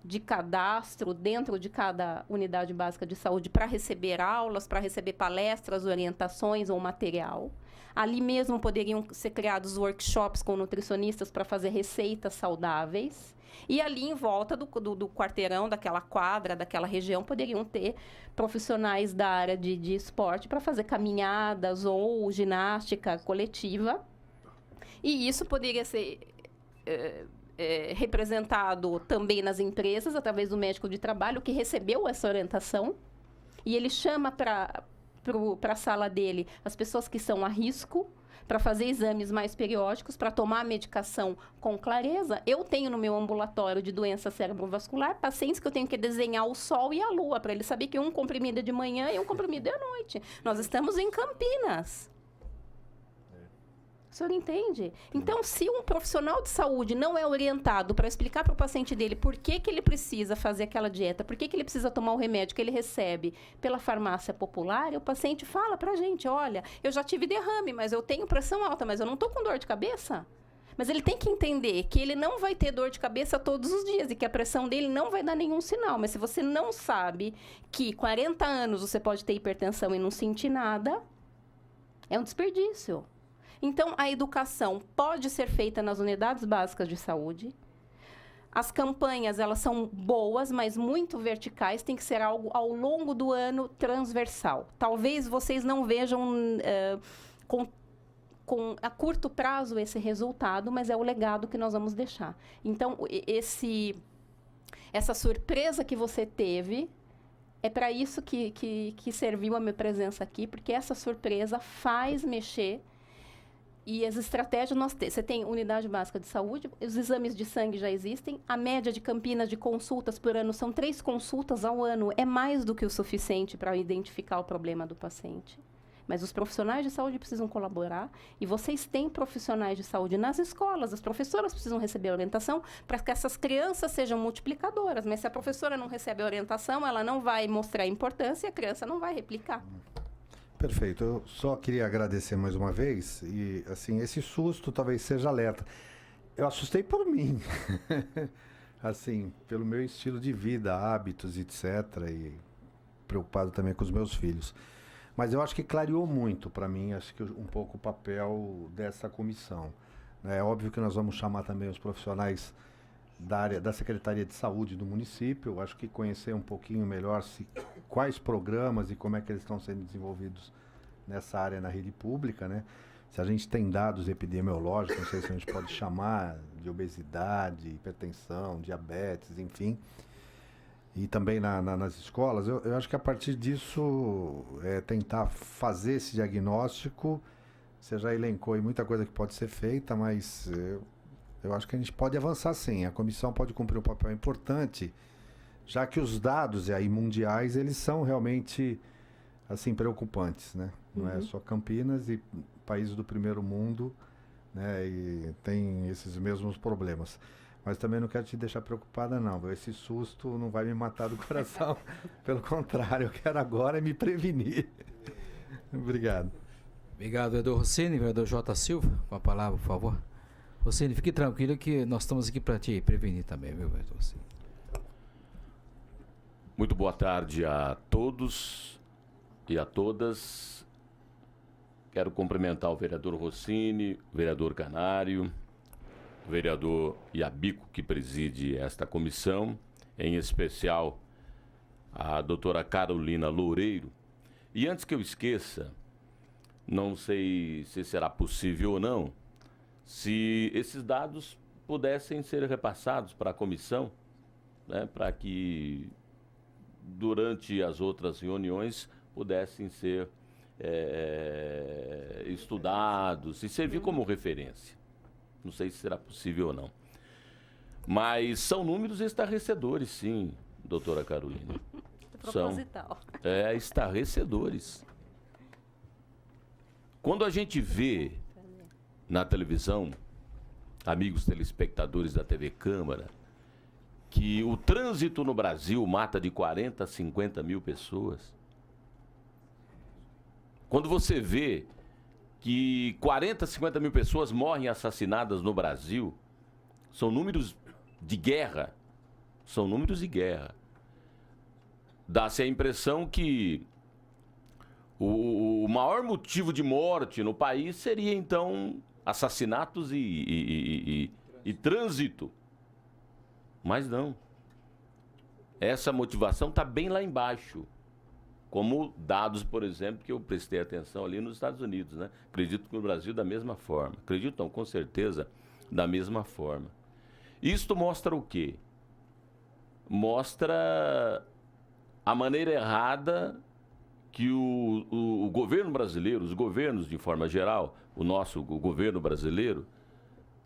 de cadastro dentro de cada unidade básica de saúde para receber aulas, para receber palestras, orientações ou material. Ali mesmo poderiam ser criados workshops com nutricionistas para fazer receitas saudáveis. E ali em volta do quarteirão, daquela quadra, daquela região, poderiam ter profissionais da área de esporte para fazer caminhadas ou ginástica coletiva. E isso poderia ser representado também nas empresas, através do médico de trabalho, que recebeu essa orientação. E ele chama para a sala dele as pessoas que são a risco, para fazer exames mais periódicos, para tomar a medicação com clareza. Eu tenho no meu ambulatório de doença cerebrovascular pacientes que eu tenho que desenhar o sol e a lua, para ele saber que um comprimido é de manhã e um comprimido é à noite. Nós estamos em Campinas. O senhor entende? Então, se um profissional de saúde não é orientado para explicar para o paciente dele por que ele precisa fazer aquela dieta, por que ele precisa tomar o remédio que ele recebe pela farmácia popular, o paciente fala para a gente, olha, eu já tive derrame, mas eu tenho pressão alta, mas eu não estou com dor de cabeça. Mas ele tem que entender que ele não vai ter dor de cabeça todos os dias e que a pressão dele não vai dar nenhum sinal. Mas se você não sabe que 40 anos você pode ter hipertensão e não sentir nada, é um desperdício. Então, a educação pode ser feita nas unidades básicas de saúde. As campanhas, elas são boas, mas muito verticais. Tem que ser algo ao longo do ano transversal. Talvez vocês não vejam a curto prazo esse resultado, mas é o legado que nós vamos deixar. Então, essa surpresa que você teve, é para isso que serviu a minha presença aqui, porque essa surpresa faz mexer. E as estratégias nós temos. Você tem unidade básica de saúde, os exames de sangue já existem, a média de Campinas de consultas por ano são 3 consultas ao ano, é mais do que o suficiente para identificar o problema do paciente. Mas os profissionais de saúde precisam colaborar e vocês têm profissionais de saúde nas escolas, as professoras precisam receber orientação para que essas crianças sejam multiplicadoras, mas se a professora não recebe a orientação, ela não vai mostrar a importância e a criança não vai replicar. Perfeito. Eu só queria agradecer mais uma vez e, assim, esse susto talvez seja alerta. Eu assustei por mim, assim, pelo meu estilo de vida, hábitos, etc. E preocupado também com os meus filhos. Mas eu acho que clareou muito para mim, acho que um pouco o papel dessa comissão. É óbvio que nós vamos chamar também os profissionais da área da Secretaria de Saúde do município. Eu acho que conhecer um pouquinho melhor quais programas e como é que eles estão sendo desenvolvidos nessa área na rede pública, né? Se a gente tem dados epidemiológicos, não sei se a gente pode chamar de obesidade, hipertensão, diabetes, enfim. E também nas escolas, eu acho que a partir disso, tentar fazer esse diagnóstico. Você já elencou aí muita coisa que pode ser feita, mas eu acho que a gente pode avançar sim. A comissão pode cumprir um papel importante, já que os dados aí mundiais, eles são realmente assim preocupantes, né? Não é só Campinas e países do primeiro mundo, né? E tem esses mesmos problemas. Mas também não quero te deixar preocupada não. Esse susto não vai me matar do coração. Pelo contrário, eu quero agora me prevenir. Obrigado. Obrigado, vereador Rossini. Vereador J. Silva, com a palavra, por favor. Rossini, fique tranquilo que nós estamos aqui para te prevenir também, viu, vereador Rossini? Muito boa tarde a todos e a todas. Quero cumprimentar o vereador Rossini, o vereador Canário, o vereador Iabico, que preside esta comissão, em especial a doutora Carolina Loureiro. E antes que eu esqueça, não sei se será possível ou não, se esses dados pudessem ser repassados para a comissão, né, para que durante as outras reuniões pudessem ser estudados e servir como referência. Não sei se será possível ou não. Mas são números estarrecedores, sim, doutora Carolina. Proposital. São estarrecedores. Quando a gente vê na televisão, amigos telespectadores da TV Câmara, que o trânsito no Brasil mata de 40 a 50 mil pessoas. Quando você vê que 40 a 50 mil pessoas morrem assassinadas no Brasil, são números de guerra. São números de guerra. Dá-se a impressão que o maior motivo de morte no país seria, então, assassinatos e trânsito. Mas não. Essa motivação está bem lá embaixo. Como dados, por exemplo, que eu prestei atenção ali nos Estados Unidos, né? Acredito que no Brasil da mesma forma. Acredito não, com certeza, da mesma forma. Isto mostra o quê? Mostra a maneira errada que o governo brasileiro, os governos de forma geral, o governo brasileiro,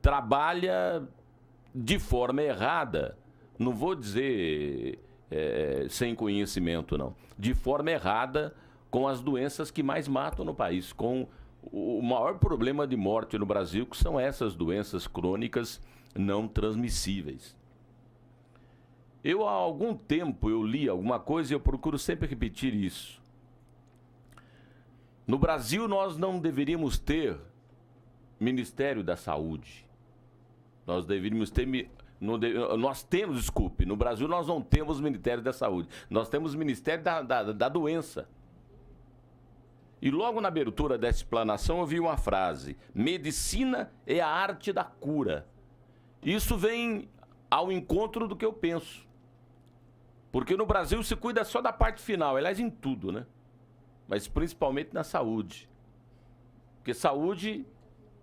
trabalha de forma errada. Não vou dizer sem conhecimento, não. De forma errada com as doenças que mais matam no país, com o maior problema de morte no Brasil, que são essas doenças crônicas não transmissíveis. Há algum tempo eu li alguma coisa e eu procuro sempre repetir isso. No Brasil nós não deveríamos ter Ministério da Saúde. Nós deveríamos ter... Nós temos, desculpe, no Brasil nós não temos Ministério da Saúde. Nós temos Ministério da Doença. E logo na abertura dessa explanação eu vi uma frase: medicina é a arte da cura. Isso vem ao encontro do que eu penso. Porque no Brasil se cuida só da parte final, aliás, em tudo, né? Mas principalmente na saúde. Porque saúde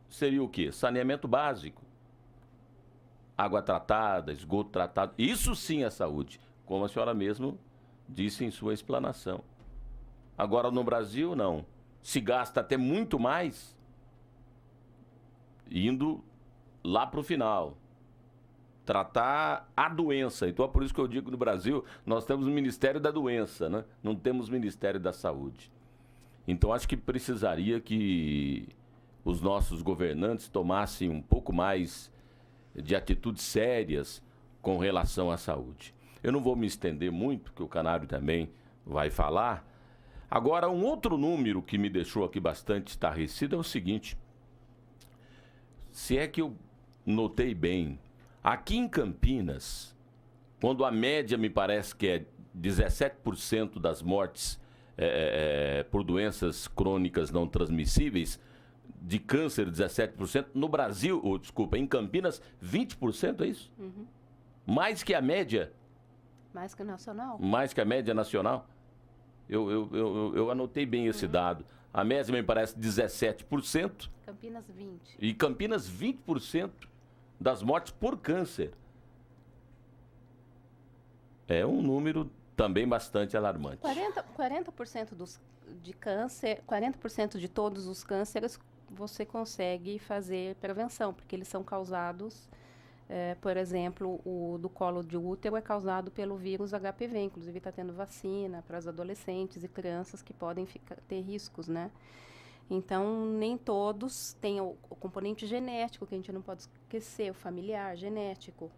seria o quê? Saneamento básico. Água tratada, esgoto tratado. Isso sim é saúde, como a senhora mesmo disse em sua explanação. Agora no Brasil, não. Se gasta até muito mais indo lá para o final. Tratar a doença. Então é por isso que eu digo que no Brasil nós temos o Ministério da Doença, né? Não temos Ministério da Saúde. Então acho que precisaria que os nossos governantes tomassem um pouco mais de atitudes sérias com relação à saúde. Eu não vou me estender muito, que o Canário também vai falar. Agora, um outro número que me deixou aqui bastante estarrecido é o seguinte. Se é que eu notei bem, aqui em Campinas, quando a média me parece que é 17% das mortes por doenças crônicas não transmissíveis, de câncer 17%, no Brasil, em Campinas, 20%, é isso? Uhum. Mais que a média? Mais que a nacional? Mais que a média nacional? Eu anotei bem esse dado. A média me parece 17%. Campinas 20%. E Campinas 20% das mortes por câncer. É um número também bastante alarmante. 40% de câncer, 40% de todos os cânceres você consegue fazer prevenção, porque eles são causados, por exemplo, o do colo de útero é causado pelo vírus HPV, inclusive está tendo vacina para os adolescentes e crianças que podem ter riscos, né? Então, nem todos têm o componente genético, que a gente não pode esquecer, o familiar, genético,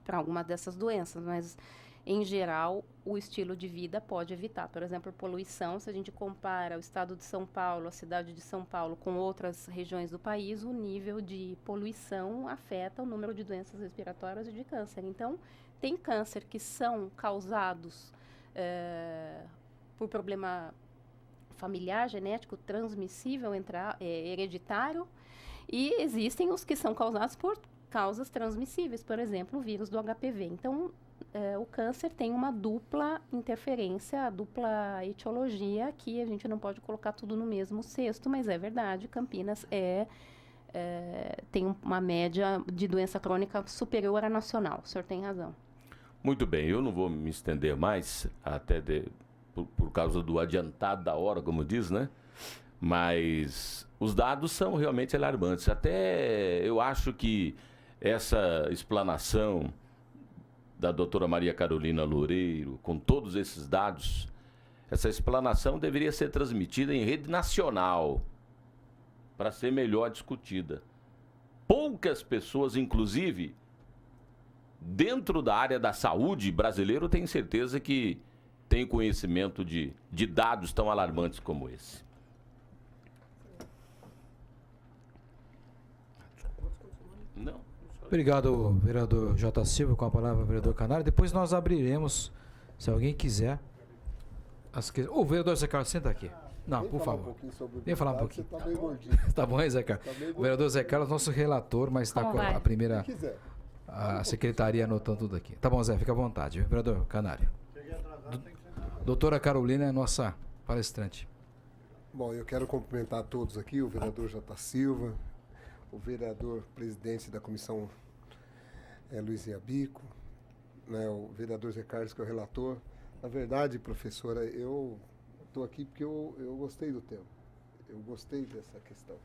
para alguma dessas doenças, mas, em geral, o estilo de vida pode evitar. Por exemplo, poluição, se a gente compara o estado de São Paulo, a cidade de São Paulo, com outras regiões do país, o nível de poluição afeta o número de doenças respiratórias e de câncer. Então, tem câncer que são causados por problema familiar, genético, transmissível, hereditário, e existem os que são causados por causas transmissíveis, por exemplo, o vírus do HPV. Então, o câncer tem uma dupla interferência, dupla etiologia, que a gente não pode colocar tudo no mesmo cesto, mas é verdade, Campinas tem uma média de doença crônica superior à nacional. O senhor tem razão. Muito bem, eu não vou me estender mais, até por causa do adiantado da hora, como diz, né? Mas os dados são realmente alarmantes. Até eu acho que essa explanação da doutora Maria Carolina Loureiro, com todos esses dados, essa explanação deveria ser transmitida em rede nacional para ser melhor discutida. Poucas pessoas, inclusive, dentro da área da saúde brasileira, eu tenho certeza que tem conhecimento de dados tão alarmantes como esse. Não. Obrigado, vereador J. Silva, com a palavra, vereador Canário. Depois nós abriremos, se alguém quiser. Ô, vereador Zé Carlos, senta aqui. Não, por favor. Vem falar um pouquinho. Você tá meio gordinho. Tá bom, hein, Zé Carlos? O vereador Zé Carlos, nosso relator, mas está com a primeira... A secretaria anotando tudo aqui. Tá bom, Zé, fica à vontade. Vereador Canário. Doutora Carolina é nossa palestrante. Bom, eu quero cumprimentar a todos aqui, o vereador J. Silva, o vereador presidente da comissão Luiz Iabico, né, o vereador Zé Carlos, que é o relator. Na verdade, professora, eu estou aqui porque eu gostei do tema. Eu gostei dessa questão.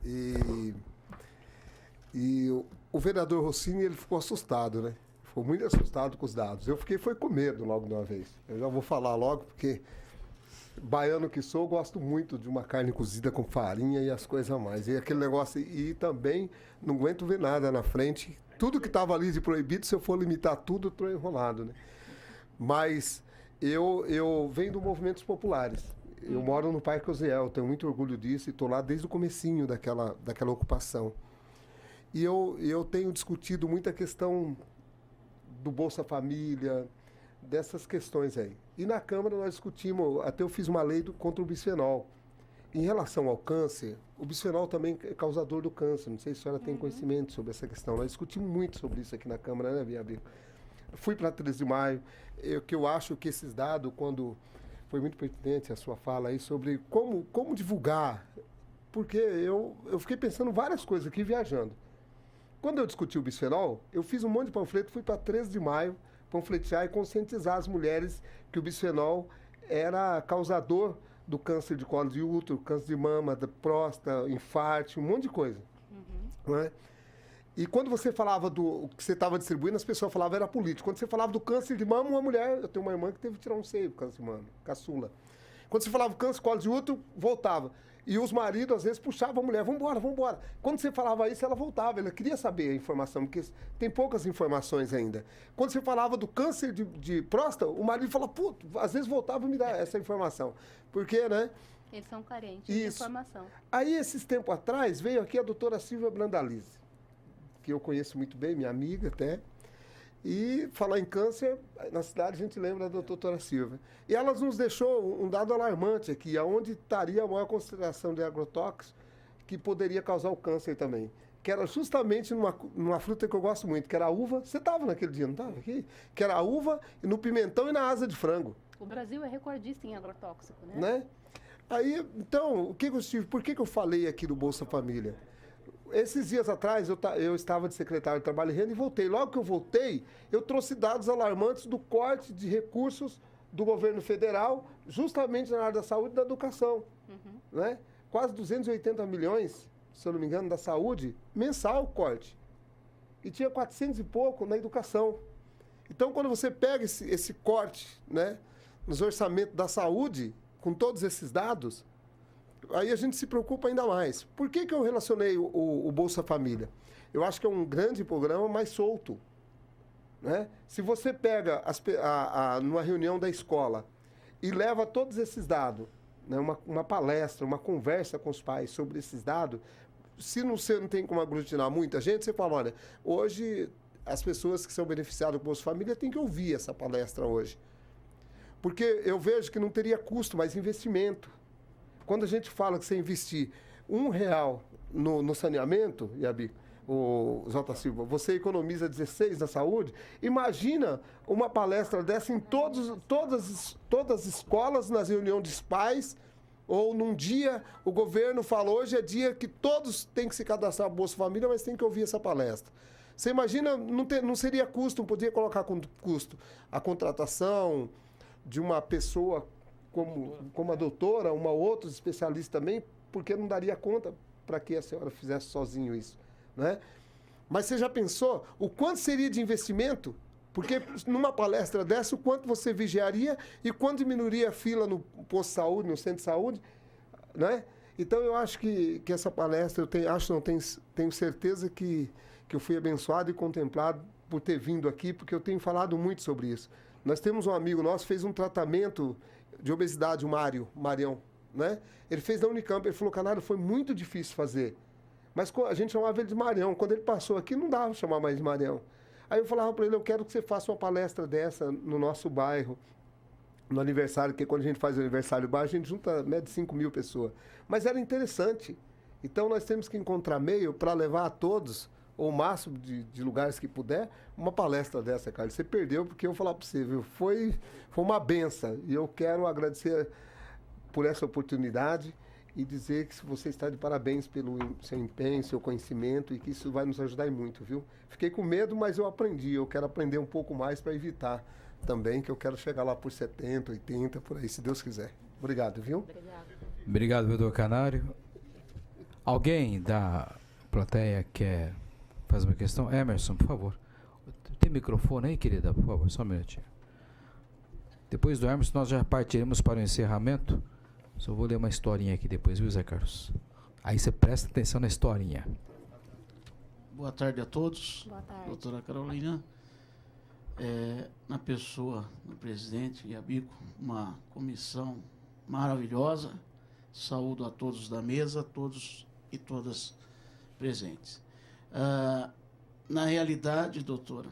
E o vereador Rossini, ele ficou assustado, né? Ficou muito assustado com os dados. Eu foi com medo logo de uma vez. Eu já vou falar logo, porque baiano que sou, gosto muito de uma carne cozida com farinha e as coisas a mais. E aquele negócio, e também não aguento ver nada na frente. Tudo que estava ali de proibido, se eu for limitar tudo, eu estou enrolado, né? Mas eu venho do movimentos populares. Eu moro no Parque Osiel, tenho muito orgulho disso e estou lá desde o comecinho daquela ocupação. E eu tenho discutido muita questão do Bolsa Família, dessas questões aí. E na Câmara nós discutimos, até eu fiz uma lei contra o bisfenol. Em relação ao câncer, o bisfenol também é causador do câncer. Não sei se a senhora tem conhecimento sobre essa questão. Nós discutimos muito sobre isso aqui na Câmara, né, Biabico? Fui para 13 de maio, que eu acho que esses dados, quando foi muito pertinente a sua fala aí sobre como divulgar, porque eu fiquei pensando várias coisas aqui viajando. Quando eu discuti o bisfenol, eu fiz um monte de panfleto, fui para 13 de maio panfletear e conscientizar as mulheres que o bisfenol era causador do câncer de colo de útero, câncer de mama, da próstata, infarto, um monte de coisa. Não é? E quando você falava do que você estava distribuindo, as pessoas falavam era político. Quando você falava do câncer de mama, uma mulher, eu tenho uma irmã que teve que tirar um seio por câncer de mama, caçula. Quando você falava do câncer de colo de útero, voltava. E os maridos, às vezes, puxavam a mulher, vambora, vambora. Quando você falava isso, ela voltava, ela queria saber a informação, porque tem poucas informações ainda. Quando você falava do câncer de próstata, o marido falava, puto, às vezes voltava a me dar essa informação. Porque, né? Eles são carentes de informação. Aí, esses tempos atrás, veio aqui a doutora Silvia Brandalize, que eu conheço muito bem, minha amiga até. E falar em câncer, na cidade a gente lembra da doutora Silvia. E ela nos deixou um dado alarmante aqui, aonde estaria a maior concentração de agrotóxicos que poderia causar o câncer também. Que era justamente numa fruta que eu gosto muito, que era a uva. Você estava naquele dia, não estava aqui? Que era a uva, no pimentão e na asa de frango. O Brasil é recordista em agrotóxico, né? Aí, então, por que eu falei aqui do Bolsa Família? Esses dias atrás, eu estava de secretário de Trabalho e Renda e voltei. Logo que eu voltei, eu trouxe dados alarmantes do corte de recursos do governo federal, justamente na área da saúde e da educação. Né? Quase 280 milhões, se eu não me engano, da saúde, mensal o corte. E tinha 400 e pouco na educação. Então, quando você pega esse corte, né, nos orçamentos da saúde, com todos esses dados, aí a gente se preocupa ainda mais. Por que eu relacionei o Bolsa Família? Eu acho que é um grande programa, mais solto. Né? Se você pega numa reunião da escola e leva todos esses dados, né, uma palestra, uma conversa com os pais sobre esses dados, se você não tem como aglutinar muita gente, você fala, olha, hoje as pessoas que são beneficiadas com o Bolsa Família têm que ouvir essa palestra hoje. Porque eu vejo que não teria custo, mas investimento. Quando a gente fala que você investir R$1 no saneamento, Iabi, o Jota Silva, você economiza 16 na saúde. Imagina uma palestra dessa em todas as escolas, nas reuniões dos pais, ou num dia, o governo fala, hoje é dia que todos têm que se cadastrar no Bolsa Família, mas tem que ouvir essa palestra. Você imagina, não seria custo, não podia colocar custo a contratação de uma pessoa como a doutora, uma outra especialista também, porque não daria conta para que a senhora fizesse sozinho isso, né? Mas você já pensou o quanto seria de investimento? Porque numa palestra dessa, o quanto você vigiaria e quanto diminuiria a fila no posto de saúde, no centro de saúde, né? Então eu acho que essa palestra, tenho certeza que eu fui abençoado e contemplado por ter vindo aqui, porque eu tenho falado muito sobre isso. Nós temos um amigo nosso que fez um tratamento de obesidade, o Marião, né? Ele fez na Unicamp, ele falou, Canário, foi muito difícil fazer. Mas a gente chamava ele de Marião. Quando ele passou aqui, não dava para chamar mais de Marião. Aí eu falava para ele, eu quero que você faça uma palestra dessa no nosso bairro, no aniversário, porque quando a gente faz o aniversário do bairro, a gente junta média de 5 mil pessoas. Mas era interessante. Então nós temos que encontrar meio para levar a todos, ou o máximo de lugares que puder, uma palestra dessa, Carlos. Você perdeu, porque eu vou falar para você, viu? Foi uma benção. E eu quero agradecer por essa oportunidade e dizer que você está de parabéns pelo seu empenho, seu conhecimento, e que isso vai nos ajudar muito, viu? Fiquei com medo, mas eu aprendi. Eu quero aprender um pouco mais para evitar também, que eu quero chegar lá por 70, 80, por aí, se Deus quiser. Obrigado, viu? Obrigado, vereador Canário. Alguém da plateia quer fazer uma questão? Emerson, por favor. Tem microfone aí, querida? Por favor, só um minutinho. Depois do Emerson, nós já partiremos para o encerramento. Só vou ler uma historinha aqui depois, viu, Zé Carlos? Aí você presta atenção na historinha. Boa tarde a todos. Boa tarde. Doutora Carolina. Na pessoa do presidente Iabico, uma comissão maravilhosa. Saúdo a todos da mesa, todos e todas presentes. Na realidade, doutora,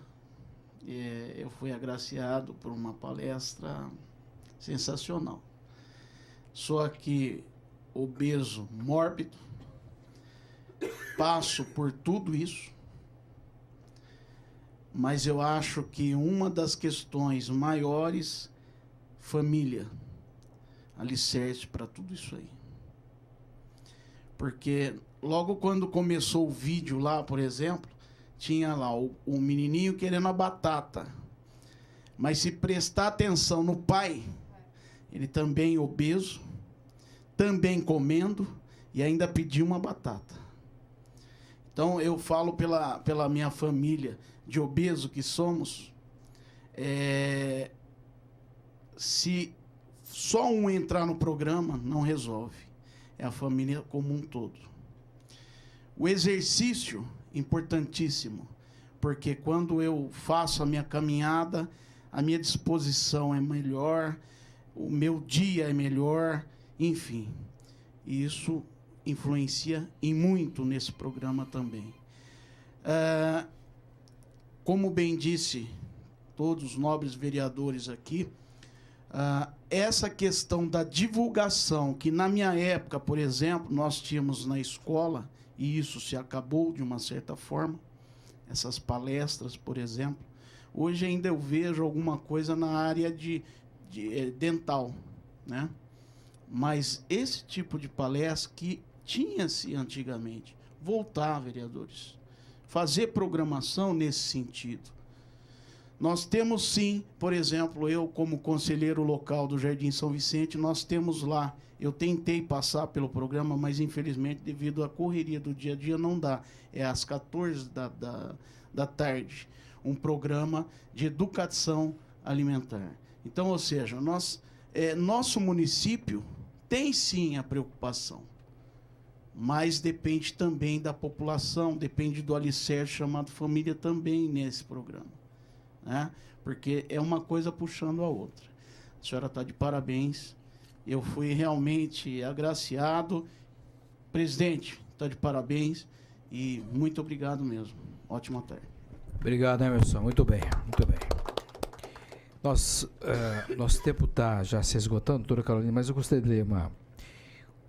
eu fui agraciado por uma palestra sensacional. Sou aqui obeso, mórbido, passo por tudo isso, mas eu acho que uma das questões maiores, família, alicerce para tudo isso aí. Porque logo quando começou o vídeo lá, por exemplo, tinha lá o menininho querendo a batata. Mas se prestar atenção no pai, ele também obeso, também comendo e ainda pediu uma batata. Então eu falo pela minha família de obeso que somos, se só um entrar no programa, não resolve. É a família como um todo. O exercício, importantíssimo, porque quando eu faço a minha caminhada, a minha disposição é melhor, o meu dia é melhor, enfim. E isso influencia e muito nesse programa também. Como bem disse todos os nobres vereadores aqui, essa questão da divulgação, que na minha época, por exemplo, nós tínhamos na escola, e isso se acabou de uma certa forma, essas palestras, por exemplo. Hoje ainda eu vejo alguma coisa na área de dental, né? Mas esse tipo de palestra que tinha-se antigamente, voltar, vereadores, fazer programação nesse sentido. Nós temos sim, por exemplo, eu como conselheiro local do Jardim São Vicente, nós temos lá, eu tentei passar pelo programa, mas infelizmente devido à correria do dia a dia não dá. É às 14 da tarde, um programa de educação alimentar. Então, ou seja, nosso município tem sim a preocupação, mas depende também da população, depende do alicerce chamado família também nesse programa. Né? Porque é uma coisa puxando a outra. A senhora está de parabéns. Eu fui realmente agraciado. Presidente, está de parabéns e muito obrigado mesmo. Ótima tarde. Obrigado, Emerson. Muito bem, muito bem. Nosso tempo está já se esgotando, doutora Carolina, mas eu gostaria de ler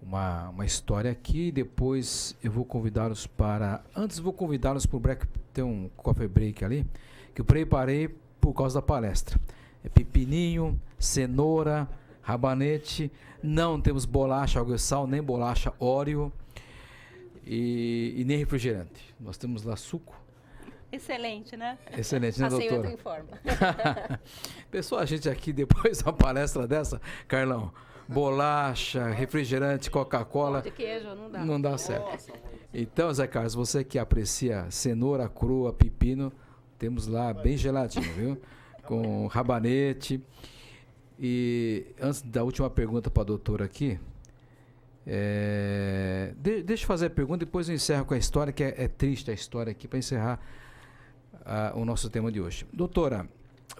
uma história aqui. Depois eu vou convidá-los para... Antes vou convidá-los para o break, tem um coffee break ali, que eu preparei por causa da palestra. É pepininho, cenoura, rabanete, não temos bolacha água e sal, nem bolacha Oreo e nem refrigerante. Nós temos lá suco. Excelente, né? Excelente, né, Passei doutora? outra informa. Pessoal, a gente aqui, depois da palestra dessa, Carlão, bolacha, refrigerante, Coca-Cola... De queijo, não dá. Não dá certo. Então, Zé Carlos, você que aprecia cenoura crua, pepino, temos lá bem geladinho, viu? Com rabanete. E antes da última pergunta para a doutora aqui, deixa eu fazer a pergunta, depois eu encerro com a história, que é triste a história aqui, para encerrar o nosso tema de hoje. Doutora,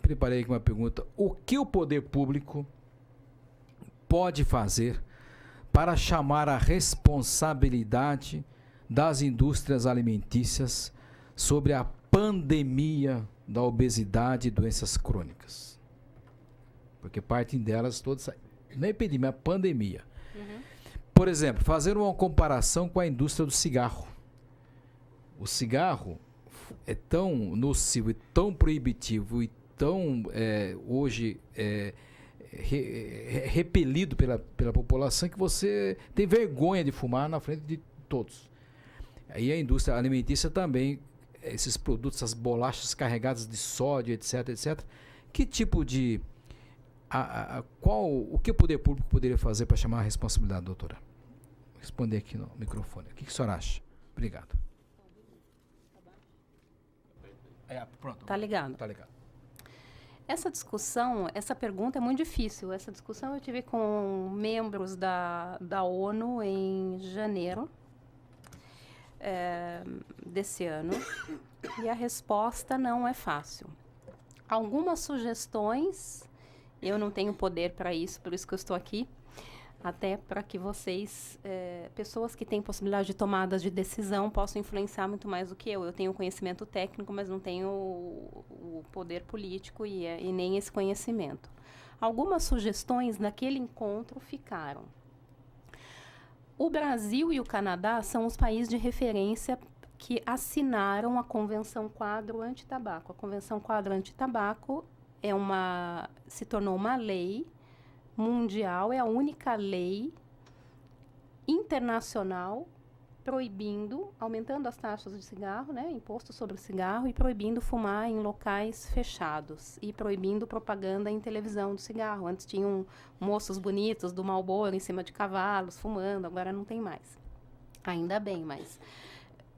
preparei aqui uma pergunta. O que o poder público pode fazer para chamar a responsabilidade das indústrias alimentícias sobre a pandemia da obesidade e doenças crônicas? Porque partem delas todas, não é epidemia, é pandemia. Por exemplo, fazer uma comparação com a indústria do cigarro. O cigarro é tão nocivo e tão proibitivo e tão hoje repelido pela população que você tem vergonha de fumar na frente de todos. Aí a indústria alimentícia também, esses produtos, essas bolachas carregadas de sódio, etc, etc. Que tipo de... o que o poder público poderia fazer para chamar a responsabilidade, doutora? Vou responder aqui no microfone. O que a senhora acha? Obrigado. Pronto. Tá ligado? Tá ligado. Essa discussão, essa pergunta é muito difícil. Essa discussão eu tive com membros da ONU em janeiro desse ano. E a resposta não é fácil. Algumas sugestões, eu não tenho poder para isso, por isso que eu estou aqui, até para que vocês, pessoas que têm possibilidade de tomadas de decisão, possam influenciar muito mais do que eu. Eu tenho conhecimento técnico, mas não tenho o poder político e nem esse conhecimento. Algumas sugestões naquele encontro ficaram. O Brasil e o Canadá são os países de referência que assinaram a Convenção Quadro Antitabaco. A Convenção Quadro Antitabaco se tornou uma lei mundial, é a única lei internacional proibindo, aumentando as taxas de cigarro, né, imposto sobre o cigarro, e proibindo fumar em locais fechados, e proibindo propaganda em televisão do cigarro. Antes tinham moços bonitos do Marlboro em cima de cavalos, fumando, agora não tem mais. Ainda bem, mas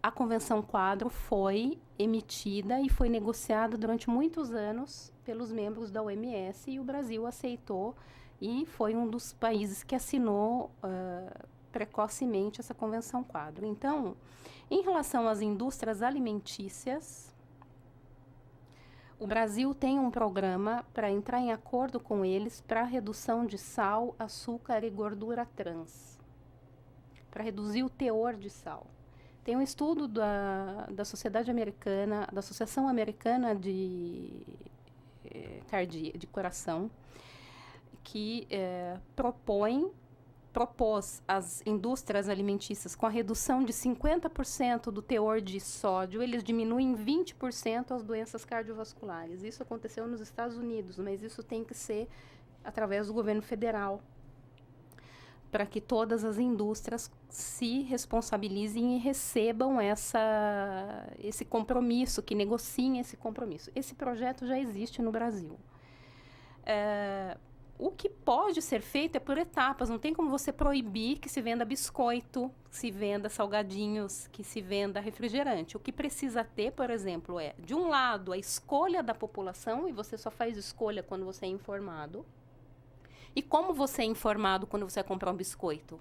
a Convenção Quadro foi emitida e foi negociada durante muitos anos pelos membros da OMS, e o Brasil aceitou e foi um dos países que assinou precocemente essa Convenção Quadro. Então, em relação às indústrias alimentícias, o Brasil tem um programa para entrar em acordo com eles para redução de sal, açúcar e gordura trans, para reduzir o teor de sal. Tem um estudo da Sociedade Americana, da Associação Americana de Coração, que propôs às indústrias alimentícias, com a redução de 50% do teor de sódio, eles diminuem 20% as doenças cardiovasculares. Isso aconteceu nos Estados Unidos, mas isso tem que ser através do governo federal, para que todas as indústrias se responsabilizem e recebam esse compromisso, que negociem esse compromisso. Esse projeto já existe no Brasil. O que pode ser feito é por etapas. Não tem como você proibir que se venda biscoito, que se venda salgadinhos, que se venda refrigerante. O que precisa ter, por exemplo, de um lado, a escolha da população, e você só faz escolha quando você é informado. E como você é informado quando você vai comprar um biscoito?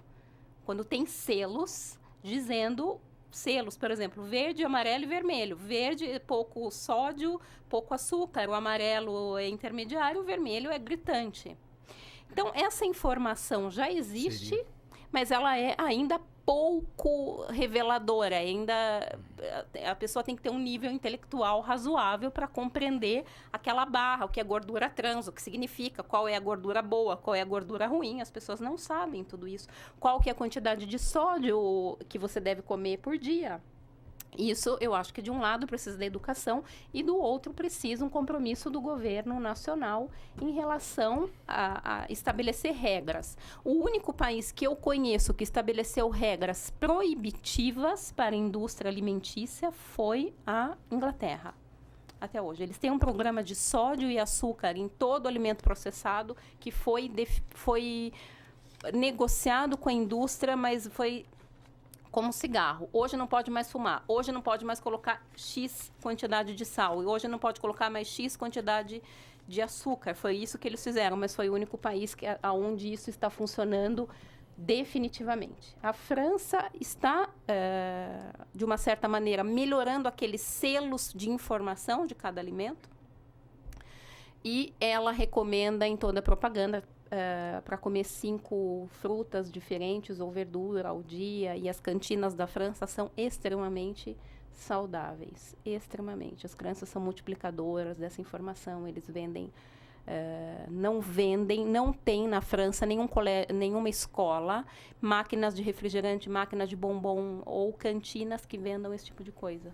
Quando tem selos dizendo... Selos, por exemplo, verde, amarelo e vermelho. Verde, pouco sódio, pouco açúcar. O amarelo é intermediário, o vermelho é gritante. Então, essa informação já existe, mas ela é ainda pouco reveladora. Ainda a pessoa tem que ter um nível intelectual razoável para compreender aquela barra, o que é gordura trans, o que significa, qual é a gordura boa, qual é a gordura ruim. As pessoas não sabem tudo isso. Qual que é a quantidade de sódio que você deve comer por dia. Isso, eu acho que de um lado precisa da educação e do outro precisa um compromisso do governo nacional em relação a estabelecer regras. O único país que eu conheço que estabeleceu regras proibitivas para a indústria alimentícia foi a Inglaterra. Até hoje. Eles têm um programa de sódio e açúcar em todo o alimento processado que foi negociado com a indústria, mas foi como cigarro. Hoje não pode mais fumar. Hoje não pode mais colocar X quantidade de sal. E hoje não pode colocar mais X quantidade de açúcar. Foi isso que eles fizeram, mas foi o único país onde isso está funcionando definitivamente. A França está, de uma certa maneira, melhorando aqueles selos de informação de cada alimento. E ela recomenda em toda a propaganda para comer 5 frutas diferentes ou verdura ao dia, e as cantinas da França são extremamente saudáveis, extremamente. As crianças são multiplicadoras dessa informação, eles vendem, não tem na França nenhuma escola, máquinas de refrigerante, máquinas de bombom ou cantinas que vendam esse tipo de coisa.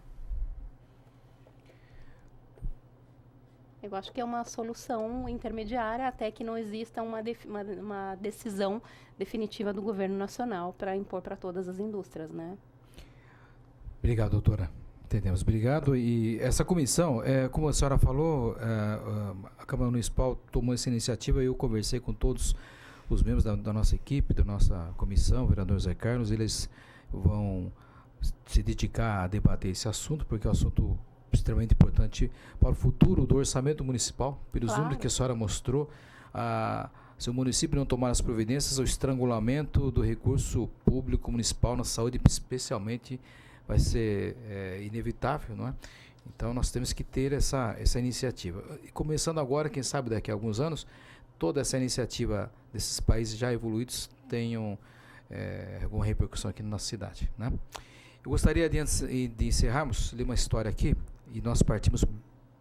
Eu acho que é uma solução intermediária até que não exista uma decisão definitiva do governo nacional para impor para todas as indústrias, né? Obrigado, doutora. Entendemos. Obrigado. E essa comissão, como a senhora falou, a Câmara Municipal tomou essa iniciativa e eu conversei com todos os membros da nossa equipe, da nossa comissão, o vereador Zé Carlos, eles vão se dedicar a debater esse assunto, porque é um assunto extremamente importante para o futuro do orçamento municipal, pelos números que a senhora mostrou. Se o município não tomar as providências, o estrangulamento do recurso público municipal na saúde, especialmente, vai ser inevitável, não é? Então, nós temos que ter essa iniciativa. E começando agora, quem sabe daqui a alguns anos, toda essa iniciativa desses países já evoluídos tenham alguma repercussão aqui na nossa cidade, né? Eu gostaria de encerrarmos, ler uma história aqui, e nós partimos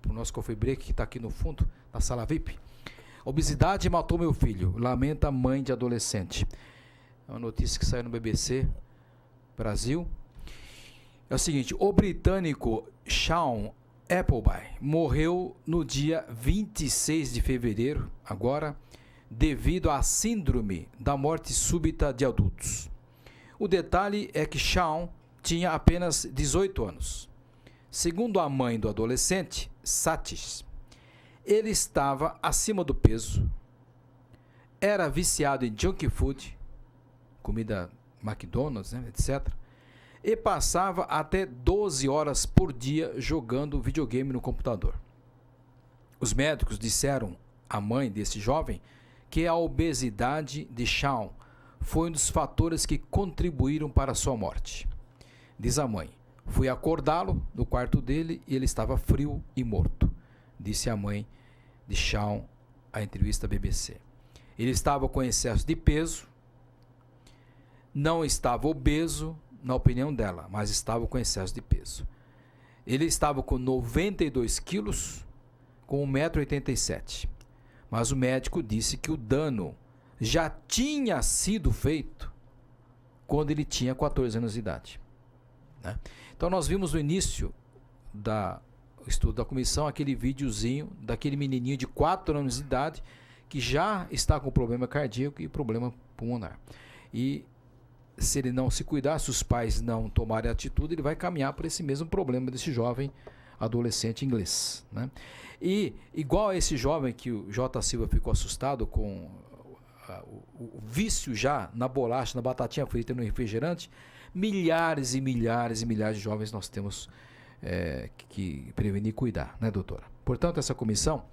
para o nosso coffee break, que está aqui no fundo, na sala VIP. Obesidade matou meu filho, lamenta mãe de adolescente. É uma notícia que saiu no BBC Brasil. É o seguinte, o britânico Sean Appleby morreu no dia 26 de fevereiro, agora, devido à síndrome da morte súbita de adultos. O detalhe é que Sean tinha apenas 18 anos. Segundo a mãe do adolescente, Satis, ele estava acima do peso, era viciado em junk food, comida McDonald's, né, etc., e passava até 12 horas por dia jogando videogame no computador. Os médicos disseram à mãe desse jovem que a obesidade de Sean foi um dos fatores que contribuíram para a sua morte. Diz a mãe, fui acordá-lo no quarto dele e ele estava frio e morto, disse a mãe de Sean à entrevista BBC. Ele estava com excesso de peso, não estava obeso, na opinião dela, mas estava com excesso de peso. Ele estava com 92 quilos, com 1,87 m, mas o médico disse que o dano já tinha sido feito quando ele tinha 14 anos de idade, né? Então nós vimos no início do estudo da comissão aquele videozinho daquele menininho de 4 anos de idade que já está com problema cardíaco e problema pulmonar. E se ele não se cuidar, se os pais não tomarem atitude, ele vai caminhar para esse mesmo problema desse jovem adolescente inglês, né? E igual a esse jovem que o J. Silva ficou assustado com o vício já na bolacha, na batatinha frita e no refrigerante, milhares e milhares e milhares de jovens nós temos que prevenir e cuidar, né, doutora? Portanto, essa comissão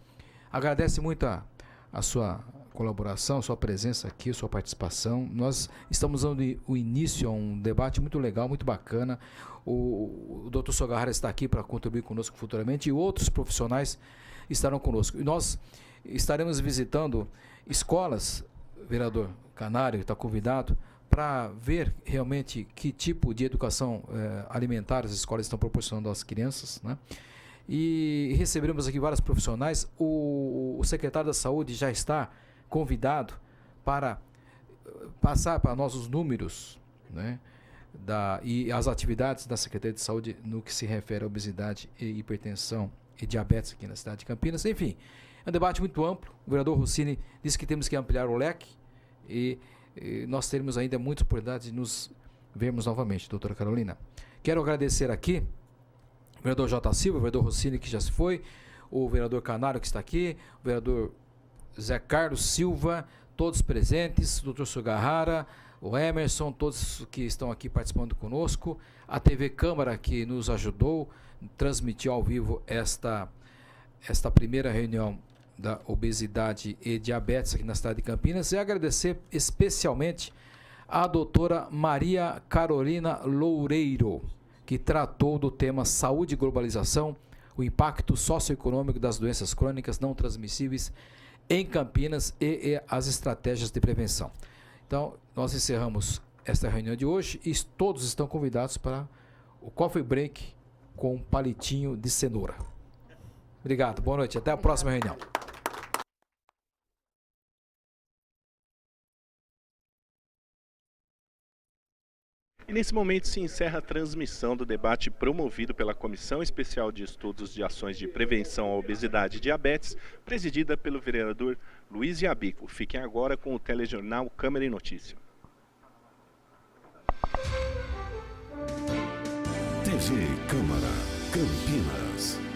agradece muito a sua colaboração, a sua presença aqui, a sua participação. Nós estamos dando o início a um debate muito legal, muito bacana. O Dr. Sogahara está aqui para contribuir conosco futuramente e outros profissionais estarão conosco. E nós estaremos visitando escolas vereador Canário está convidado para ver realmente que tipo de educação alimentar as escolas estão proporcionando às crianças, né? E receberemos aqui vários profissionais. O secretário da Saúde já está convidado para passar para nós os números, né, e as atividades da Secretaria de Saúde no que se refere à obesidade e hipertensão e diabetes aqui na cidade de Campinas. Enfim, é um debate muito amplo. O vereador Rossini disse que temos que ampliar o leque e nós teremos ainda muita oportunidade de nos vermos novamente, doutora Carolina. Quero agradecer aqui o vereador J. Silva, o vereador Rossini, que já se foi, o vereador Canário, que está aqui, o vereador Zé Carlos Silva, todos presentes, o doutor Sugarrara, o Emerson, todos que estão aqui participando conosco, a TV Câmara, que nos ajudou a transmitir ao vivo esta primeira reunião da obesidade e diabetes aqui na cidade de Campinas, e agradecer especialmente a doutora Maria Carolina Loureiro, que tratou do tema saúde e globalização, o impacto socioeconômico das doenças crônicas não transmissíveis em Campinas e as estratégias de prevenção. Então, nós encerramos esta reunião de hoje e todos estão convidados para o coffee break com um palitinho de cenoura. Obrigado, boa noite, até a próxima reunião. E nesse momento se encerra a transmissão do debate promovido pela Comissão Especial de Estudos de Ações de Prevenção à Obesidade e Diabetes, presidida pelo vereador Luiz Yabico. Fiquem agora com o telejornal Câmara em Notícia. TV Câmara, Campinas.